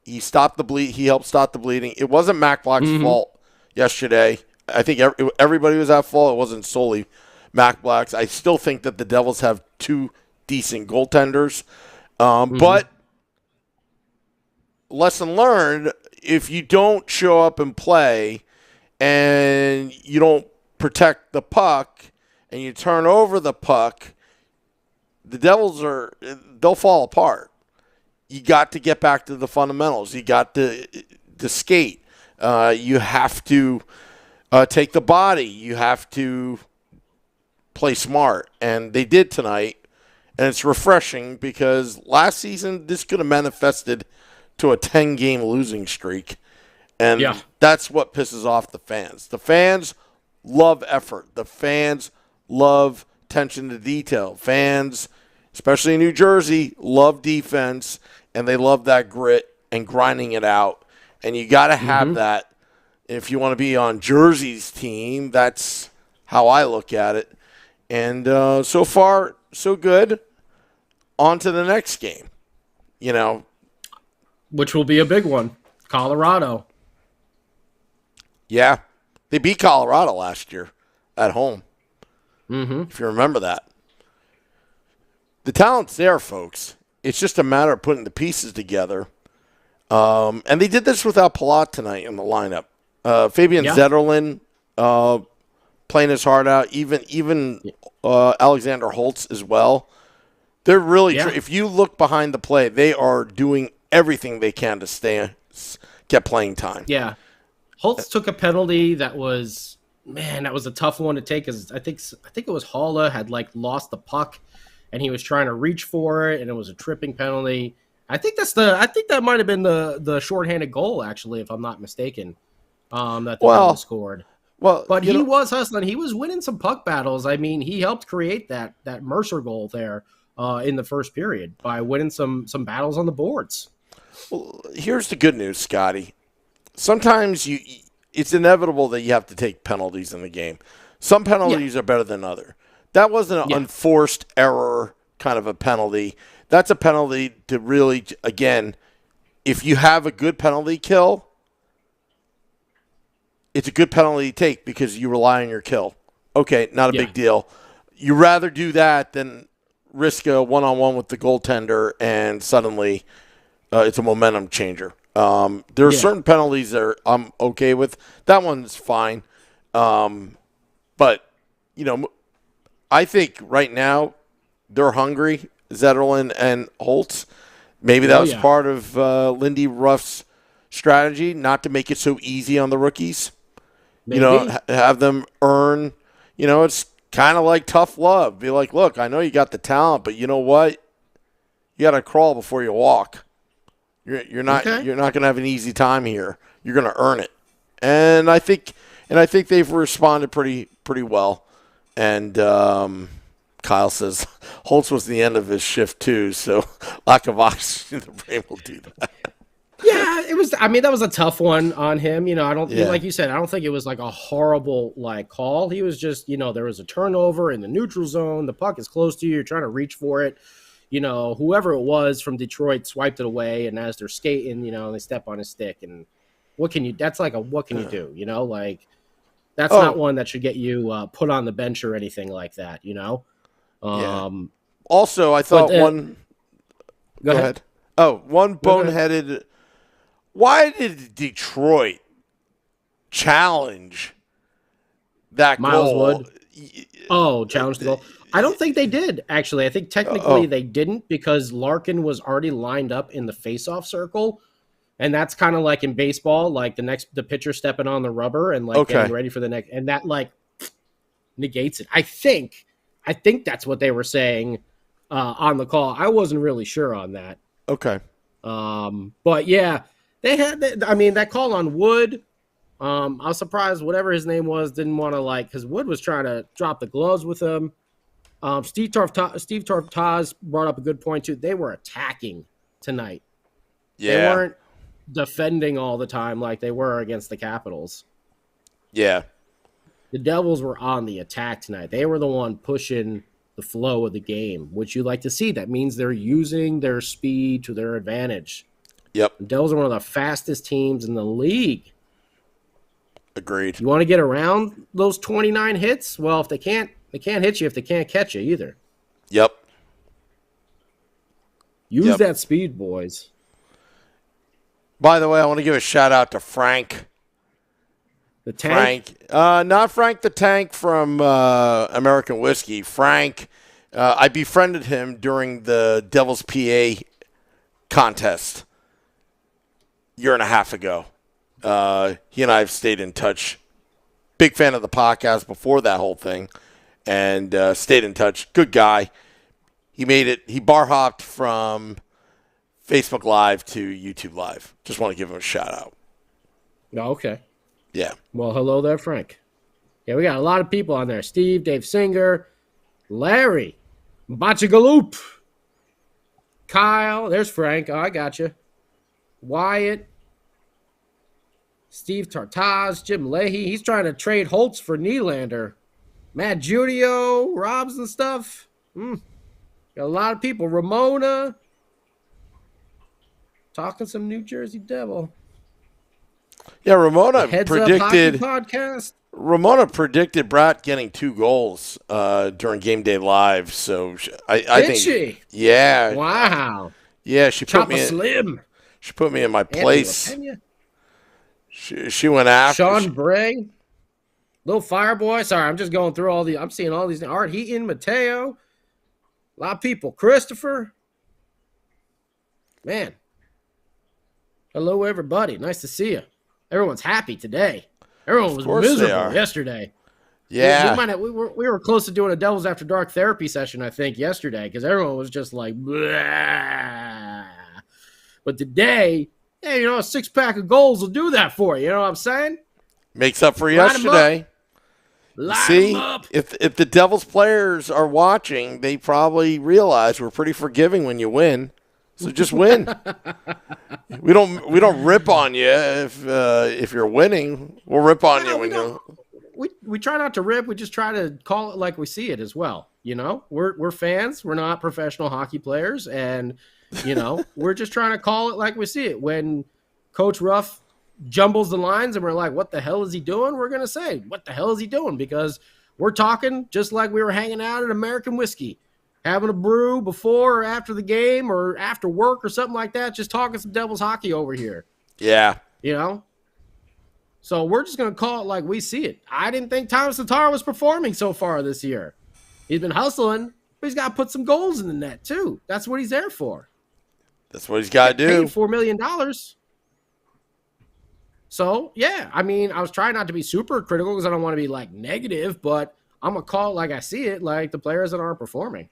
He stopped the bleed. He helped stop the bleeding. It wasn't Mac Black's fault yesterday. I think everybody was at fault. It wasn't solely Mac Black's. I still think that the Devils have 2 decent goaltenders. But lesson learned, if you don't show up and play and you don't protect the puck and you turn over the puck, the Devils they'll fall apart. You got to get back to the fundamentals. You got to skate. You have to take the body. You have to play smart. And they did tonight. And it's refreshing because last season this could have manifested to a 10-game losing streak. And that's what pisses off the fans. The fans love effort. The fans love attention to detail. Fans, especially in New Jersey, love defense. And they love that grit and grinding it out. And you got to have that if you want to be on Jersey's team. That's how I look at it. And so far, so good. On to the next game. Which will be a big one. Colorado. Yeah. They beat Colorado last year at home. Mm-hmm. If you remember that. The talent's there, folks. It's just a matter of putting the pieces together. And they did this without Palat tonight in the lineup. Fabian Zetterlund playing his heart out. Even Alexander Holtz as well. They're really if you look behind the play, they are doing everything they can to get playing time. Yeah. Holtz took a penalty that was a tough one to take because I think it was Haula had lost the puck and he was trying to reach for it and it was a tripping penalty. I think that might have been the shorthanded goal actually, if I'm not mistaken. That the Devils scored. Well, but he was hustling. He was winning some puck battles. I mean, he helped create that Mercer goal there in the first period by winning some battles on the boards. Well, here's the good news, Scotty. Sometimes it's inevitable that you have to take penalties in the game. Some penalties are better than other. That wasn't an unforced error kind of a penalty. That's a penalty to really, again, if you have a good penalty kill, it's a good penalty to take because you rely on your kill. Okay, not a big deal. You rather do that than risk a one-on-one with the goaltender and suddenly it's a momentum changer. There are certain penalties that I'm okay with. That one's fine. But, I think right now they're hungry, Zetterlund and Holtz. Maybe that was part of Lindy Ruff's strategy, not to make it so easy on the rookies. Maybe. Have them earn. It's kind of like tough love. Be like, look, I know you got the talent, but you know what? You got to crawl before you walk. You're not going to have an easy time here. You're going to earn it, and I think they've responded pretty well. And Kyle says Holtz was the end of his shift too, so lack of oxygen in the brain will do that. Yeah, it was. I mean, that was a tough one on him. I don't like you said. I don't think it was like a horrible call. He was just there was a turnover in the neutral zone. The puck is close to you. You're trying to reach for it. Whoever it was from Detroit swiped it away, and as they're skating, they step on his stick. And what can you? That's what can you do? That's not one that should get you put on the bench or anything like that. Also, I thought one. Go ahead. Oh, one boneheaded. Why did Detroit challenge that Miles goal? Wood. Challenge the goal. I don't think they did, actually. I think technically they didn't because Larkin was already lined up in the face-off circle. And that's kind of like in baseball, like the pitcher stepping on the rubber and getting ready for the next. And that negates it. I think that's what they were saying on the call. I wasn't really sure on that. Okay. But yeah, they had, that call on Wood. I was surprised whatever his name was didn't want to because Wood was trying to drop the gloves with him. Steve Tortaz brought up a good point too. They were attacking tonight. Yeah. They weren't defending all the time like they were against the Capitals. Yeah. The Devils were on the attack tonight. They were the one pushing the flow of the game, which you like to see. That means they're using their speed to their advantage. Yep. The Devils are one of the fastest teams in the league. Agreed. You want to get around those 29 hits? Well, if they can't hit you if they can't catch you either. Yep. Use that speed, boys. By the way, I want to give a shout out to Frank. The Tank? Not Frank the Tank from American Whiskey. Frank, I befriended him during the Devil's PA contest a year and a half ago. He and I have stayed in touch. Big fan of the podcast before that whole thing. And stayed in touch. Good guy. He made it. He bar hopped from Facebook Live to YouTube Live. Just want to give him a shout out. Oh, okay. Yeah. Well, hello there, Frank. Yeah, we got a lot of people on there. Steve, Dave Singer, Larry, Bachagaloop, Kyle. There's Frank. Oh, I got you. Wyatt, Steve Tartaz, Jim Leahy. He's trying to trade Holtz for Nylander. Matt Judio, Robs and stuff. Got a lot of people. Ramona. Talking some New Jersey Devil. Yeah, Ramona Heads predicted. Up Hockey Podcast. Ramona predicted Bratt getting 2 goals during Game Day Live. So I think she? Yeah. Wow. Yeah, she put Chopper me Slim. She put me in my place. She went after Sean Bray. Little Fireboy. Sorry, I'm just going through I'm seeing all these. Art Heaton, Mateo. A lot of people. Christopher. Man. Hello, everybody. Nice to see you. Everyone's happy today. Everyone was miserable yesterday. Yeah. We were close to doing a Devils After Dark therapy session, I think, yesterday, because everyone was just like, blah. But today, hey, a 6-pack of goals will do that for you. You know what I'm saying? Makes up for yesterday. See, up. if the Devils players are watching, they probably realize we're pretty forgiving when you win. So just win. we don't rip on you if you're winning. We'll rip on you when you. We try not to rip. We just try to call it like we see it as well. We're fans. We're not professional hockey players, and we're just trying to call it like we see it. When Coach Ruff jumbles the lines and we're like, what the hell is he doing? We're going to say, what the hell is he doing? Because we're talking just like we were hanging out at American Whiskey, having a brew before or after the game or after work or something like that, just talking some Devils hockey over here. Yeah. So we're just going to call it like we see it. I didn't think Thomas Tatar was performing so far this year. He's been hustling, but he's got to put some goals in the net too. That's what he's there for. That's what he's got to do. Paid $4 million. So, yeah, I was trying not to be super critical because I don't want to be, negative, but I'm going to call it like I see it, like the players that aren't performing.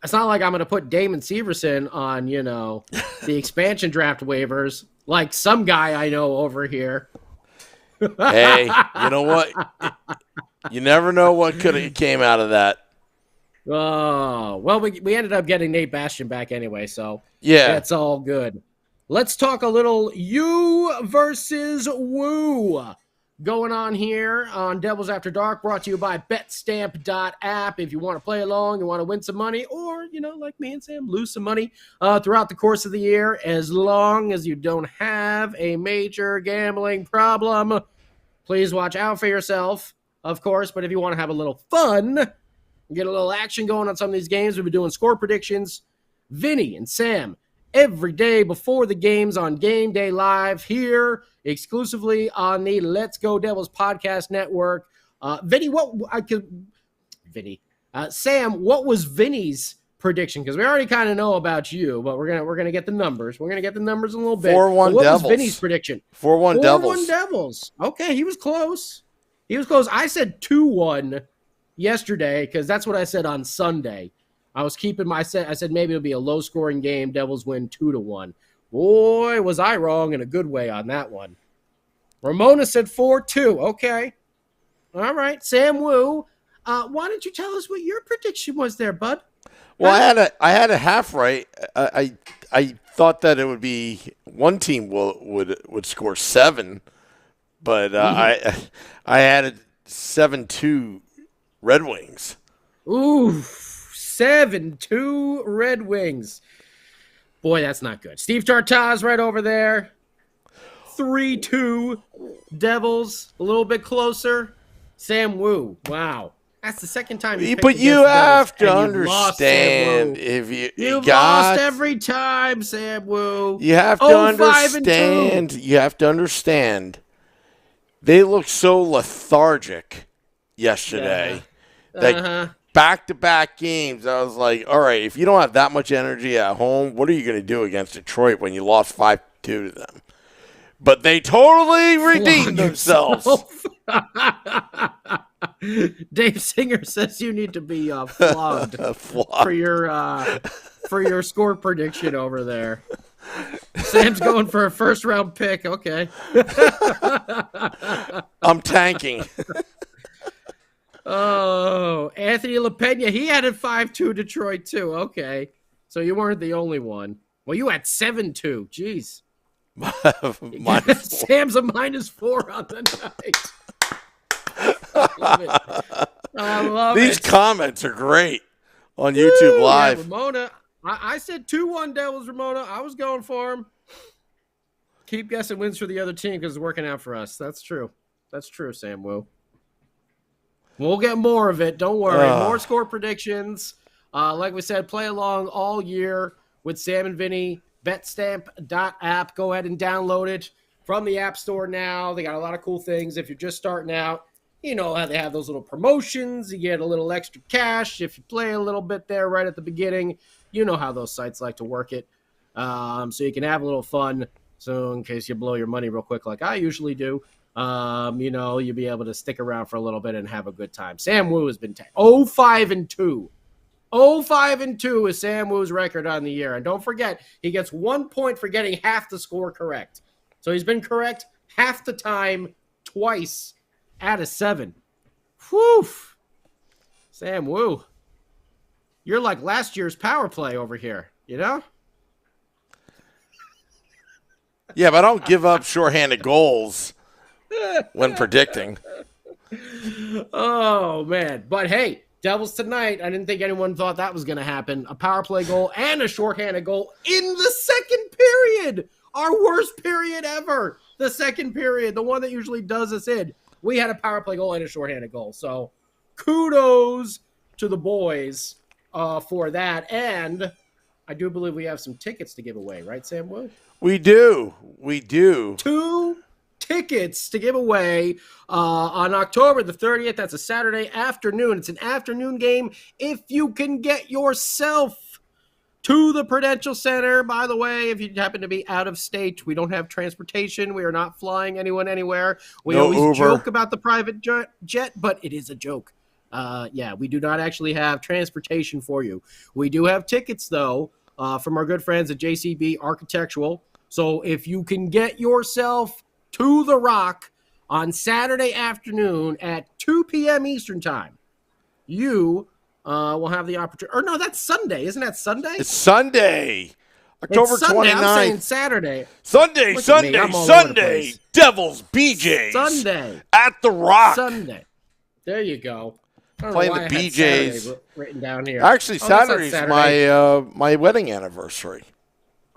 It's not like I'm going to put Damon Severson on, the expansion draft waivers like some guy I know over here. Hey, you know what? You never know what could have came out of that. Oh, well, we ended up getting Nate Bastian back anyway, so yeah, that's all good. Let's talk a little you versus woo going on here on Devils After Dark, brought to you by betstamp.app. If you want to play along, you want to win some money, or, like me and Sam, lose some money throughout the course of the year, as long as you don't have a major gambling problem. Please watch out for yourself, of course, but if you want to have a little fun, get a little action going on some of these games, we've been doing score predictions. Vinny and Sam, every day before the games on Game Day Live here exclusively on the Let's Go Devils podcast network. Sam, what was Vinny's prediction? Because we already kind of know about you, but we're gonna get the numbers. We're gonna get the numbers in a little bit. 4-1 what Devils. Was Vinny's prediction? 4-1 Devils. 4-1 Devils. Okay, he was close. I said 2-1 yesterday because that's what I said on Sunday. I was keeping my set. I said maybe it'll be a low-scoring game. Devils win 2-1. Boy, was I wrong in a good way on that one. Ramona said 4-2. Okay. All right. Sam Wu, why don't you tell us what your prediction was there, bud? Well, I had a half right. I thought that it would be one team would score 7, but I had a 7-2 Red Wings. Ooh. 7-2 Red Wings. Boy, that's not good. Steve Tartaz right over there. 3-2 Devils. A little bit closer. Sam Wu. Wow. That's the second time you But you have to understand if you've lost every time, Sam Wu. You have to understand. You have to understand. They looked so lethargic yesterday. That back-to-back games, I was like, all right, if you don't have that much energy at home, what are you going to do against Detroit when you lost 5-2 to them? But they totally redeemed themselves. Dave Singer says you need to be flogged for your score prediction over there. Sam's going for a first-round pick. Okay. I'm tanking. Oh, Anthony LaPena, he had it 5-2 Detroit too. Okay. So you weren't the only one. Well, you had 7-2. Jeez. -4. Sam's a -4 on the night. love it. I love These it. comments are great on YouTube Live. Yeah, Ramona. I said 2-1 Devils, Ramona. I was going for him. Keep guessing wins for the other team because it's working out for us. That's true. That's true, Sam Wu. We'll get more of it. Don't worry. More score predictions. Like we said, play along all year with Sam and Vinny. Betstamp.app. Go ahead and download it from the App Store now. They got a lot of cool things. If you're just starting out, you know how they have those little promotions. You get a little extra cash if you play a little bit there right at the beginning. You know how those sites like to work it. So you can have a little fun. So in case you blow your money real quick like I usually do, you'll be able to stick around for a little bit and have a good time. Sam Wu has been 0-5-2. 0-5-2 is Sam Wu's record on the year. And don't forget, he gets 1 point for getting half the score correct. So he's been correct half the time, twice out of 7. Whew. Sam Wu, you're like last year's power play over here, you know? Yeah, but I don't give up shorthanded goals when predicting. Oh, man. But, hey, Devils tonight, I didn't think anyone thought that was going to happen. A power play goal and a shorthanded goal in the second period. Our worst period ever. The second period, the one that usually does us in. We had a power play goal and a shorthanded goal. So, kudos to the boys for that. And I do believe we have some tickets to give away, right, Sam Wu? We do. 2 tickets to give away on October the 30th. That's a Saturday afternoon. It's an afternoon game. If you can get yourself to the Prudential Center, by the way, if you happen to be out of state, we don't have transportation. We are not flying anyone anywhere. We always Uber. joke about the private jet, but it is a joke. We do not actually have transportation for you. We do have tickets, though, from our good friends at JCB Architectural. So if you can get yourself to the Rock on Saturday afternoon at 2 p.m. Eastern time, you will have the opportunity. Or no, that's Sunday. Isn't that Sunday? It's Sunday. October It's Sunday. 29th. I'm saying Saturday. Sunday. Devils, BJs. Sunday. At the Rock. Sunday. There you go. Playing the BJs. Written down here. Actually, Saturday's my wedding anniversary.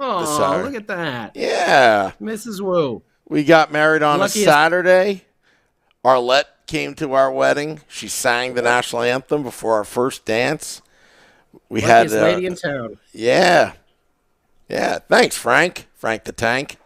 Oh, look at that. Yeah. Mrs. Wu. We got married on Luckiest- a Saturday. Arlette came to our wedding. She sang the national anthem before our first dance. We Luckiest had lady in town. Yeah. Yeah. Thanks, Frank. Frank the Tank.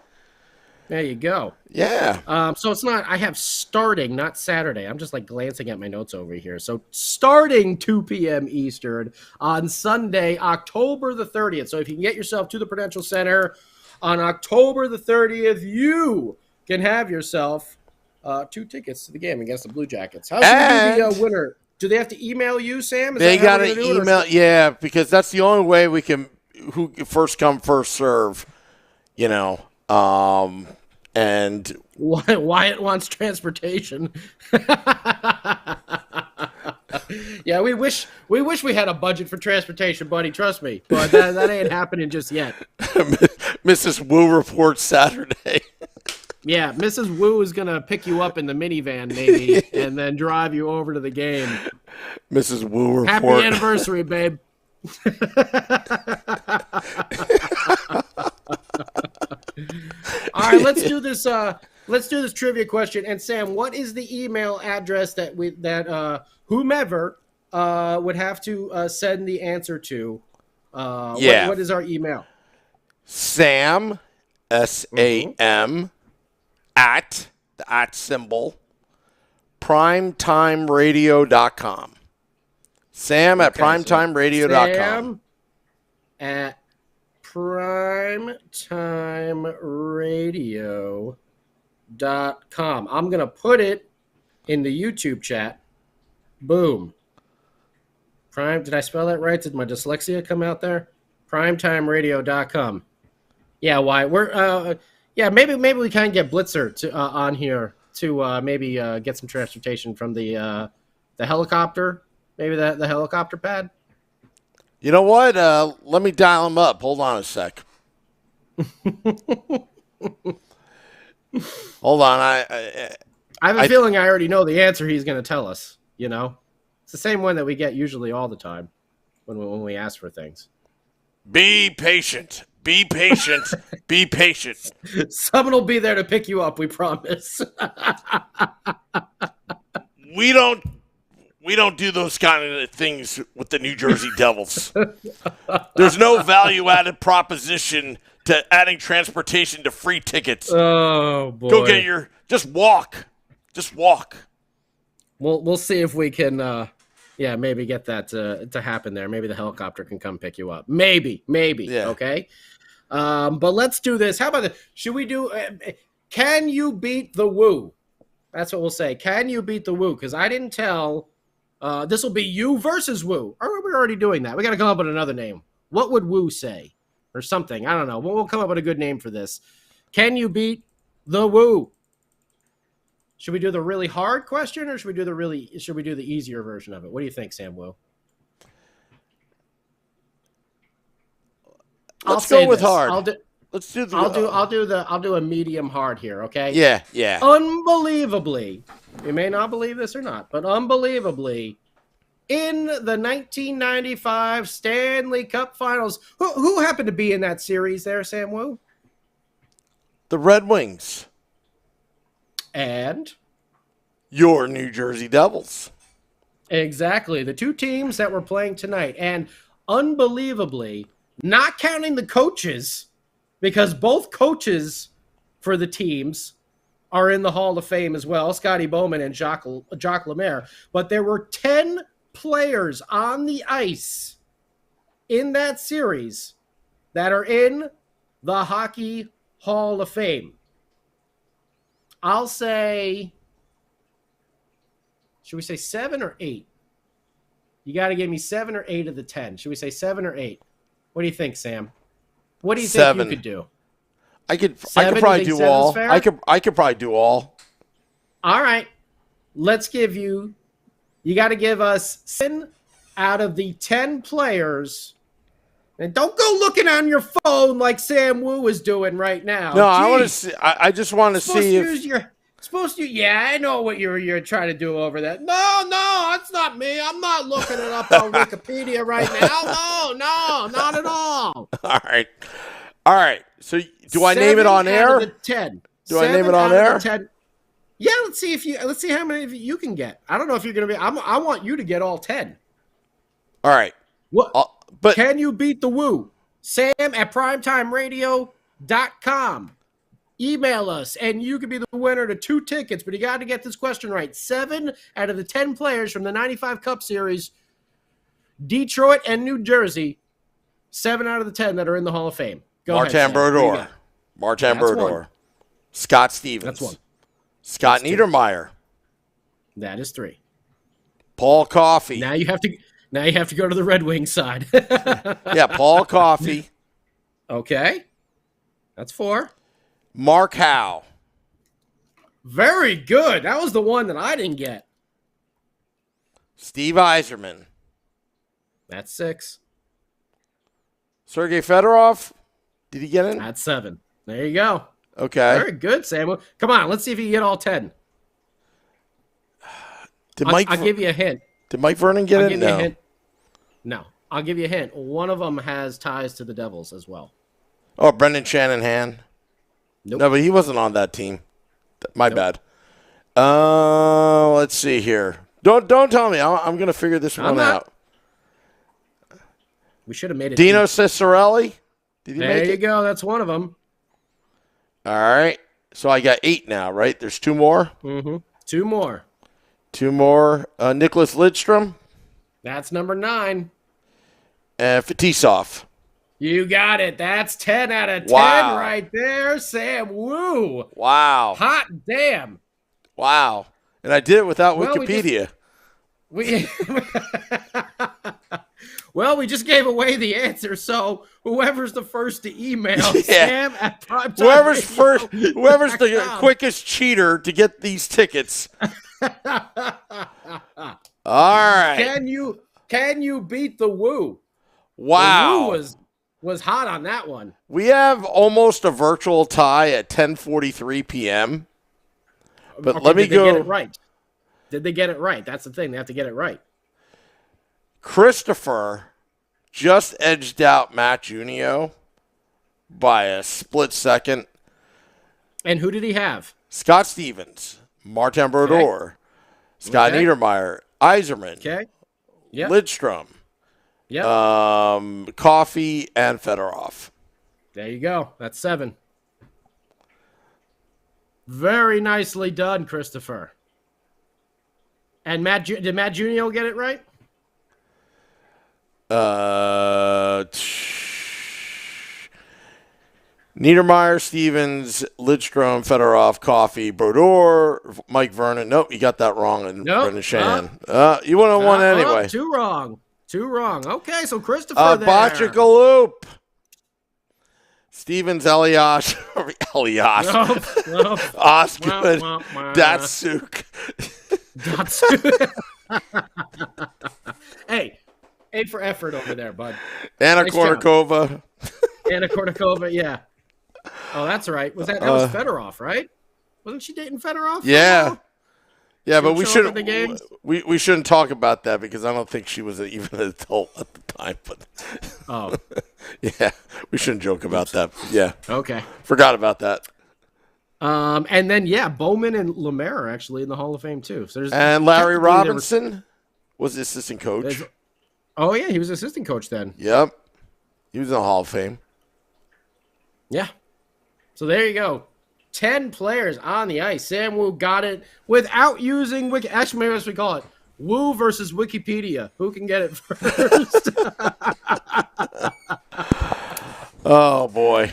There you go. Yeah. So it's not, I have starting, not Saturday. I'm just like glancing at my notes over here. So starting 2 p.m. Eastern on Sunday, October the 30th. So if you can get yourself to the Prudential Center on October the 30th, you can have yourself 2 tickets to the game against the Blue Jackets. How should we do the winner? Do they have to email you, Sam? They got to email, yeah, because that's the only way we can, who first come, first serve, you know. And Wyatt wants transportation. Yeah, we wish we had a budget for transportation, buddy. Trust me, but that ain't happening just yet. Mrs. Wu reports Saturday. Yeah, Mrs. Wu is gonna pick you up in the minivan, maybe, and then drive you over to the game. Mrs. Wu report. Happy anniversary, babe. All right, let's do this. Let's do this trivia question. And Sam, what is the email address that whomever would have to send the answer to? What is our email? Sam, SAM, at the @ symbol, primetimeradio.com. Sam at primetimeradio.com. Sam at primetimeradio.com. I'm going to put it in the YouTube chat. Boom. Did I spell that right? Did my dyslexia come out there? primetimeradio.com. Yeah, why? Maybe we can get Blitzer on here to maybe get some transportation from the helicopter. Maybe the helicopter pad. You know what? Let me dial him up. Hold on a sec. Hold on. I have a feeling I already know the answer he's going to tell us, you know? It's the same one that we get usually all the time when we ask for things. Be patient. Be patient. Be patient. Someone will be there to pick you up, we promise. We don't do those kind of things with the New Jersey Devils. There's no value-added proposition to adding transportation to free tickets. Oh, boy. Go get just walk. Just walk. We'll see if we can, maybe get that to happen there. Maybe the helicopter can come pick you up. Maybe, yeah. Okay? But let's do this. How about this? Should we do, can you beat the Woo? That's what we'll say. Can you beat the Woo? Because I didn't tell, this will be you versus Woo. Or we're already doing that. We got to come up with another name. What would Woo say? Or something. I don't know. We'll come up with a good name for this. Can you beat the Woo? Should we do the really hard question, or should we do the easier version of it? What do you think, Sam Woo? Let's go with hard. Let's do the. I'll do a medium hard here. Okay. Yeah. Unbelievably, you may not believe this or not, but unbelievably, in the 1995 Stanley Cup Finals, who happened to be in that series there, Sam Woo? The Red Wings. And? Your New Jersey Devils. Exactly. The two teams that were playing tonight. And unbelievably, not counting the coaches, because both coaches for the teams are in the Hall of Fame as well, Scotty Bowman and Jacques Lemaire. But there were 10 players on the ice in that series that are in the Hockey Hall of Fame. I'll say, should we say 7 or 8? You got to give me 7 or 8 of the 10. Should we say 7 or 8? What do you think, Sam? What do you think you could do? I could probably do all. I could probably do all. All right. Let's give you got to give us 7 out of the 10 players. And don't go looking on your phone like Sam Woo is doing right now. No, jeez. I want to see. I just want to see if supposed to. Yeah, I know what you're trying to do over that. No, that's not me. I'm not looking it up on Wikipedia right now. No, not at all. All right. So, do I name it on air? 7 out of the 10. Do I name it on air? 10. Yeah, let's see how many of you can get. I don't know if you're going to be. I want you to get all 10. All right. What? But can you beat the Woo? Sam@primetimeradio.com. Email us, and you could be the winner to 2 tickets. But you got to get this question right. 7 out of the 10 players from the 95 Cup Series, Detroit and New Jersey, 7 out of the 10 that are in the Hall of Fame. Go ahead, Brodeur. Martin Brodeur. Scott Stevens. That's 1. Scott Niedermayer. That is 3. Paul Coffey. Now you have to go to the Red Wings side. Yeah, Paul Coffey. Okay. That's 4. Mark Howe. Very good. That was the one that I didn't get. Steve Yzerman. That's 6. Sergei Fedorov. Did he get in? That's 7. There you go. Okay. Very good, Samuel. Come on, let's see if you can get all 10. I'll give you a hint. Did Mike Vernon get in? No. No. I'll give you a hint. One of them has ties to the Devils as well. Oh, Brendan Shanahan. Nope. No, but he wasn't on that team. My bad. Let's see here. Don't tell me. I'm going to figure this one out. We should have made it. Dino Ciccarelli. Did he make it? There you go. That's one of them. All right. So I got 8 now, right? There's 2 more? Mm-hmm. 2 more. 2 more. Nicholas Lidstrom. That's number 9. And Fetisov. You got it. That's 10 out of 10 right there, Sam Woo. Wow. Hot damn. Wow. And I did it without Wikipedia. We just gave away the answer, so whoever's the first to email Sam at PrimetimeRadio.com. whoever's the quickest cheater to get these tickets. All right. Can you beat the Woo? Wow. The Woo was hot on that one. We have almost a virtual tie at 10:43 p.m. But Okay, let me did they go. get it right? Did they get it right? That's the thing. They have to get it right. Christopher just edged out Matt Junio by a split second. And who did he have? Scott Stevens, Martin Brodeur, Scott Niedermeyer, Iserman, Lidstrom, Coffee, and Fedorov. There you go. That's 7. Very nicely done, Christopher. And did Matt Junio get it right? Niedermeyer, Stevens, Lidstrom, Fedorov, Coffee, Brodeur, Mike Vernon. Nope, you got that wrong. And Brendan Shan. You would have won anyway. Two wrong. Okay, so Christopher there. Botchagaloop. Stevens, Elias. Nope. Osgood. Datsuk. Hey, A for effort over there, bud. Anna nice Kournikova. Anna Kournikova, yeah. Oh, that's right. That was Fedorov, right? Wasn't she dating Fedorov? Yeah. Yeah, but we shouldn't talk about that because I don't think she was even an adult at the time. But yeah, we shouldn't joke about that. Yeah. Okay. Forgot about that. And then Bowman and Lemaire are actually in the Hall of Fame too. So and Larry Robinson was the assistant coach. Oh yeah, he was assistant coach then. Yep. He was in the Hall of Fame. Yeah. So there you go. 10 players on the ice. Sam Wu got it without using Wiki. Actually, maybe that's what we call it. Wu versus Wikipedia. Who can get it first? Oh, boy.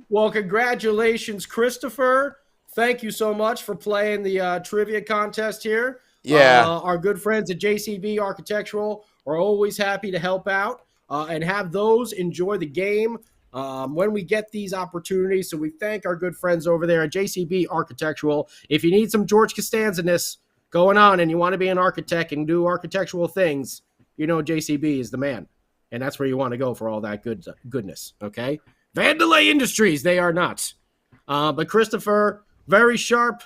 Well, congratulations, Christopher. Thank you so much for playing the trivia contest here. Yeah. Our good friends at JCB Architectural are always happy to help out and have those enjoy the game when we get these opportunities. So we thank our good friends over there at JCB Architectural. If you need some George Costanza-ness going on and you want to be an architect and do architectural things, JCB is the man. And that's where you want to go for all that goodness, okay? Vandalay Industries, they are not. But Christopher, very sharp,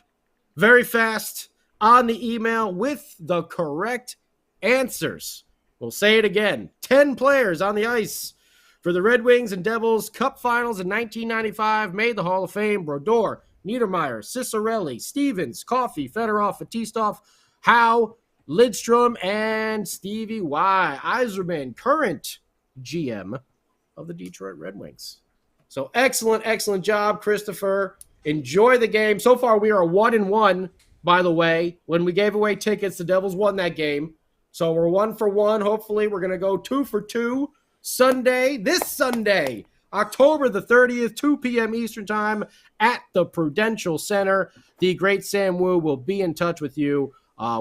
very fast, on the email with the correct answers. We'll say it again. 10 players on the ice for the Red Wings and Devils Cup Finals in 1995, made the Hall of Fame. Brodeur, Niedermeyer, Cicerelli, Stevens, Coffey, Fedorov, Fatistov, Howe, Lidstrom, and Stevie Y. Yzerman, current GM of the Detroit Red Wings. So excellent job, Christopher. Enjoy the game. So far, we are 1-1, by the way. When we gave away tickets, the Devils won that game. So we're 1 for 1. Hopefully, we're going to go 2 for 2 this Sunday, October the 30th, 2 p.m. Eastern Time at the Prudential Center. The great Sam Wu will be in touch with you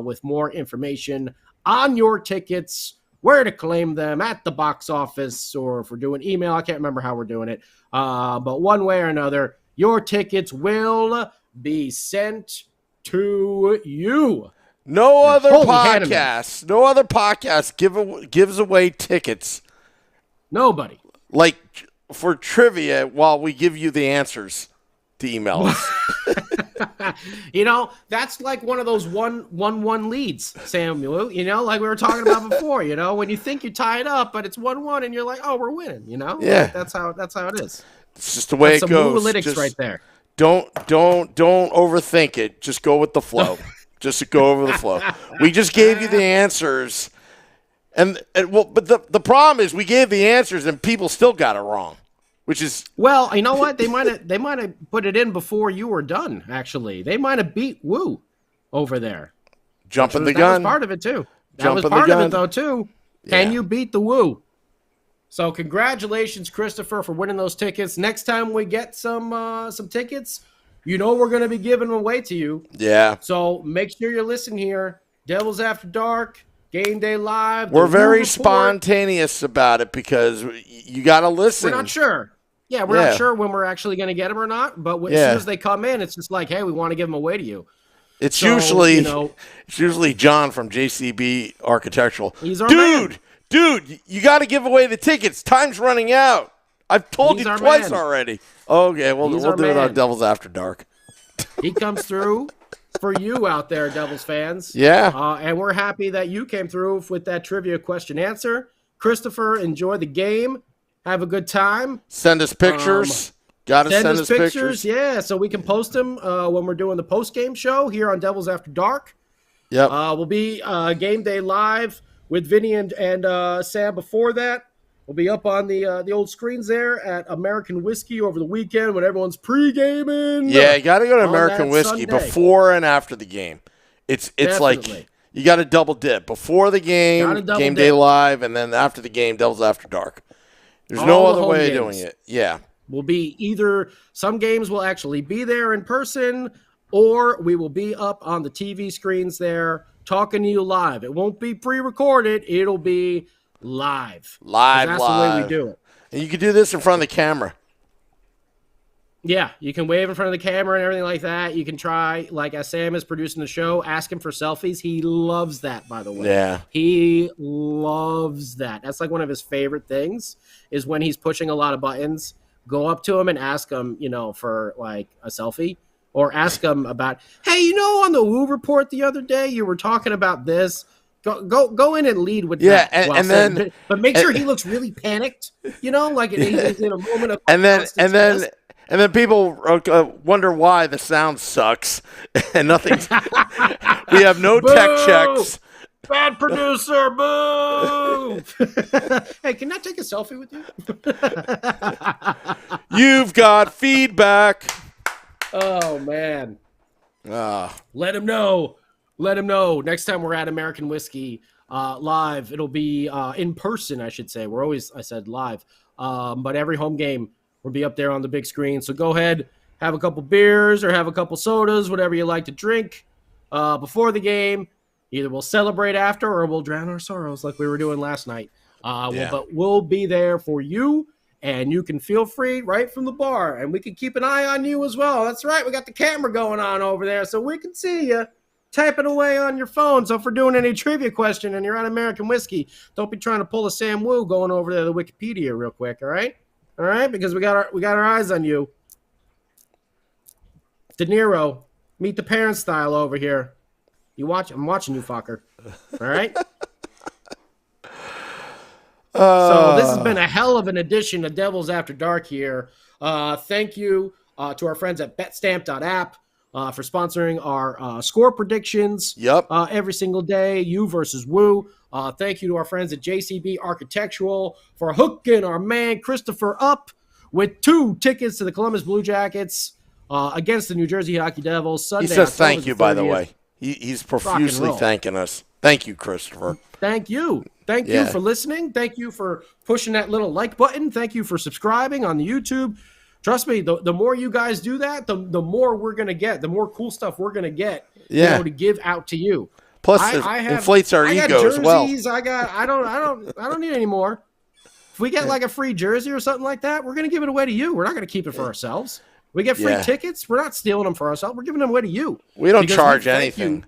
with more information on your tickets, where to claim them at the box office, or if we're doing email. I can't remember how we're doing it. But one way or another, your tickets will be sent to you. No other podcast gives away tickets. Nobody. Like for trivia while we give you the answers to emails. That's like one of those one leads, Samuel. Like we were talking about before. When you think you tie it up, but it's 1-1, and you're like, oh, we're winning. Yeah, that's how it is. It's just the way that's it goes. Some analytics right there. Don't overthink it. Just go with the flow. Just go over the flow. We just gave you the answers, but the problem is we gave the answers and people still got it wrong. Which is well, you know what? They might have put it in before you were done. Actually, they might have beat Wu over there. Jumping the gun. That was part of it too. That was part of it though too. Yeah. Can you beat the Wu? So congratulations, Christopher, for winning those tickets. Next time we get some tickets, we're going to be giving them away to you. Yeah. So make sure you listen here. Devils After Dark, Game Day Live. We're very spontaneous about it because you got to listen. We're not sure. Yeah, we're not sure when we're actually going to get them or not. But as soon as they come in, it's just like, hey, we want to give them away to you. It's usually John from JCB Architectural. He's our man. Dude, you got to give away the tickets. Time's running out. I've told you twice already. Okay, we'll do it on Devils After Dark. He comes through, for you out there, Devils fans. Yeah. And we're happy that you came through with that trivia question answer. Christopher, enjoy the game. Have a good time. Send us pictures. Gotta send us pictures. Yeah, so we can post them when we're doing the post-game show here on Devils After Dark. Yep. We'll be game day live with Vinny and Sam before that. We'll be up on the old screens there at American Whiskey over the weekend when everyone's pre-gaming. Yeah, you got to go to American Whiskey Sunday. before and after the game. It's like you got to double dip. Before the game, game day live, and then after the game, Devils After Dark. There's no other way of doing it. Yeah. Will be either some games will actually be there in person, or we will be up on the TV screens there talking to you live. It won't be pre-recorded. It'll be live. That's the way we do it. And you can do this in front of the camera. Yeah, you can wave in front of the camera and everything like that. You can try, like as Sam is producing the show, ask him for selfies. He loves that, by the way. Yeah. He loves that. That's like one of his favorite things is when he's pushing a lot of buttons. Go up to him and ask him, for like a selfie, or ask him about, hey, on the Woo report the other day, you were talking about this. Go in and lead with that. And then, but make sure he looks really panicked, like he's in a moment of. And then people wonder why the sound sucks and nothing. We have no tech checks. Bad producer, boo! Hey, can I take a selfie with you? You've got feedback. Oh, man. Let him know. Let him know. Next time we're at American Whiskey live, it'll be in person, I should say. I said live. But every home game, we'll be up there on the big screen. So go ahead, have a couple beers or have a couple sodas, whatever you like to drink before the game. Either we'll celebrate after or we'll drown our sorrows like we were doing last night. But we'll be there for you, and you can feel free right from the bar, and we can keep an eye on you as well. That's right. We got the camera going on over there, so we can see you typing away on your phone. So if we're doing any trivia question and you're on American Whiskey, don't be trying to pull a Sam Woo going over there to Wikipedia real quick, all right? All right, because we got our eyes on you. De Niro, meet the parent style over here. I'm watching you, fucker. All right? So this has been a hell of an edition of Devils After Dark here. Thank you to our friends at betstamp.app for sponsoring our score predictions every single day, you versus Woo. Thank you to our friends at JCB Architectural for hooking our man Christopher up with 2 tickets to the Columbus Blue Jackets against the New Jersey Hockey Devils Sunday. He says thank you, by the way. He's profusely thanking us. Thank you, Christopher. Thank you. Thank you for listening. Thank you for pushing that little like button. Thank you for subscribing on the YouTube. Trust me, the more you guys do that, the more we're going to get, the more cool stuff we're going to get to give out to you. Plus, it inflates our ego as well. I don't need any more. If we get like a free jersey or something like that, we're going to give it away to you. We're not going to keep it for ourselves. We get free tickets. We're not stealing them for ourselves. We're giving them away to you. We don't charge anything.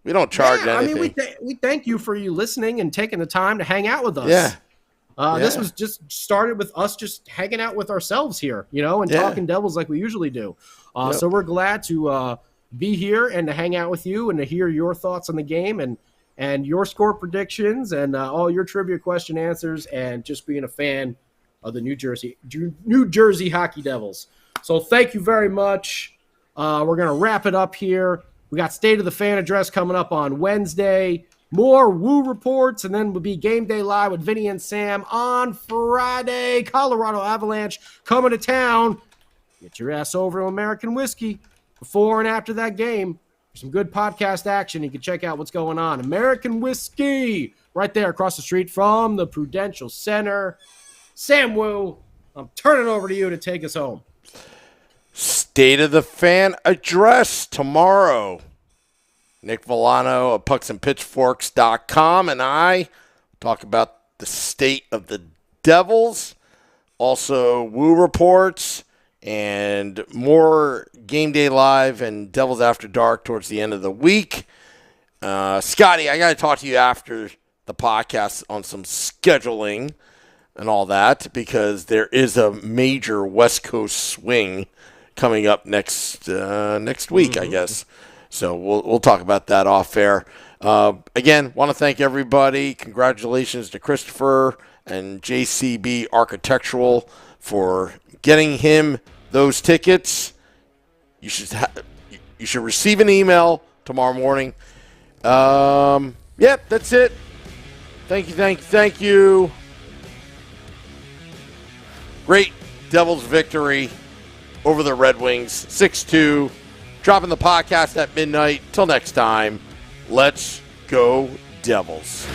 We don't charge anything. I mean, we thank you for you listening and taking the time to hang out with us. This was just started with us just hanging out with ourselves here, and talking Devils like we usually do. So we're glad to be here and to hang out with you and to hear your thoughts on the game and your score predictions and all your trivia question answers and just being a fan of the New Jersey Hockey Devils. So thank you very much. We're going to wrap it up here. We got State of the Fan Address coming up on Wednesday. More Woo reports, and then we'll be Game Day Live with Vinny and Sam on Friday. Colorado Avalanche coming to town. Get your ass over to American Whiskey before and after that game. For some good podcast action, you can check out what's going on. American Whiskey, right there across the street from the Prudential Center. Sam Woo, I'm turning over to you to take us home. State of the Fan Address tomorrow. Nick Villano of pucksandpitchforks.com and I talk about the state of the Devils, also Woo reports, and more Game Day Live and Devils After Dark towards the end of the week. Scotty, I got to talk to you after the podcast on some scheduling and all that because there is a major West Coast swing coming up next week, I guess. So we'll talk about that off air. Again, want to thank everybody. Congratulations to Christopher and JCB Architectural for getting him those tickets. You should receive an email tomorrow morning. Yep, that's it. Thank you. Great Devils victory over the Red Wings, 6-2. Dropping the podcast at midnight. Till next time, let's go Devils.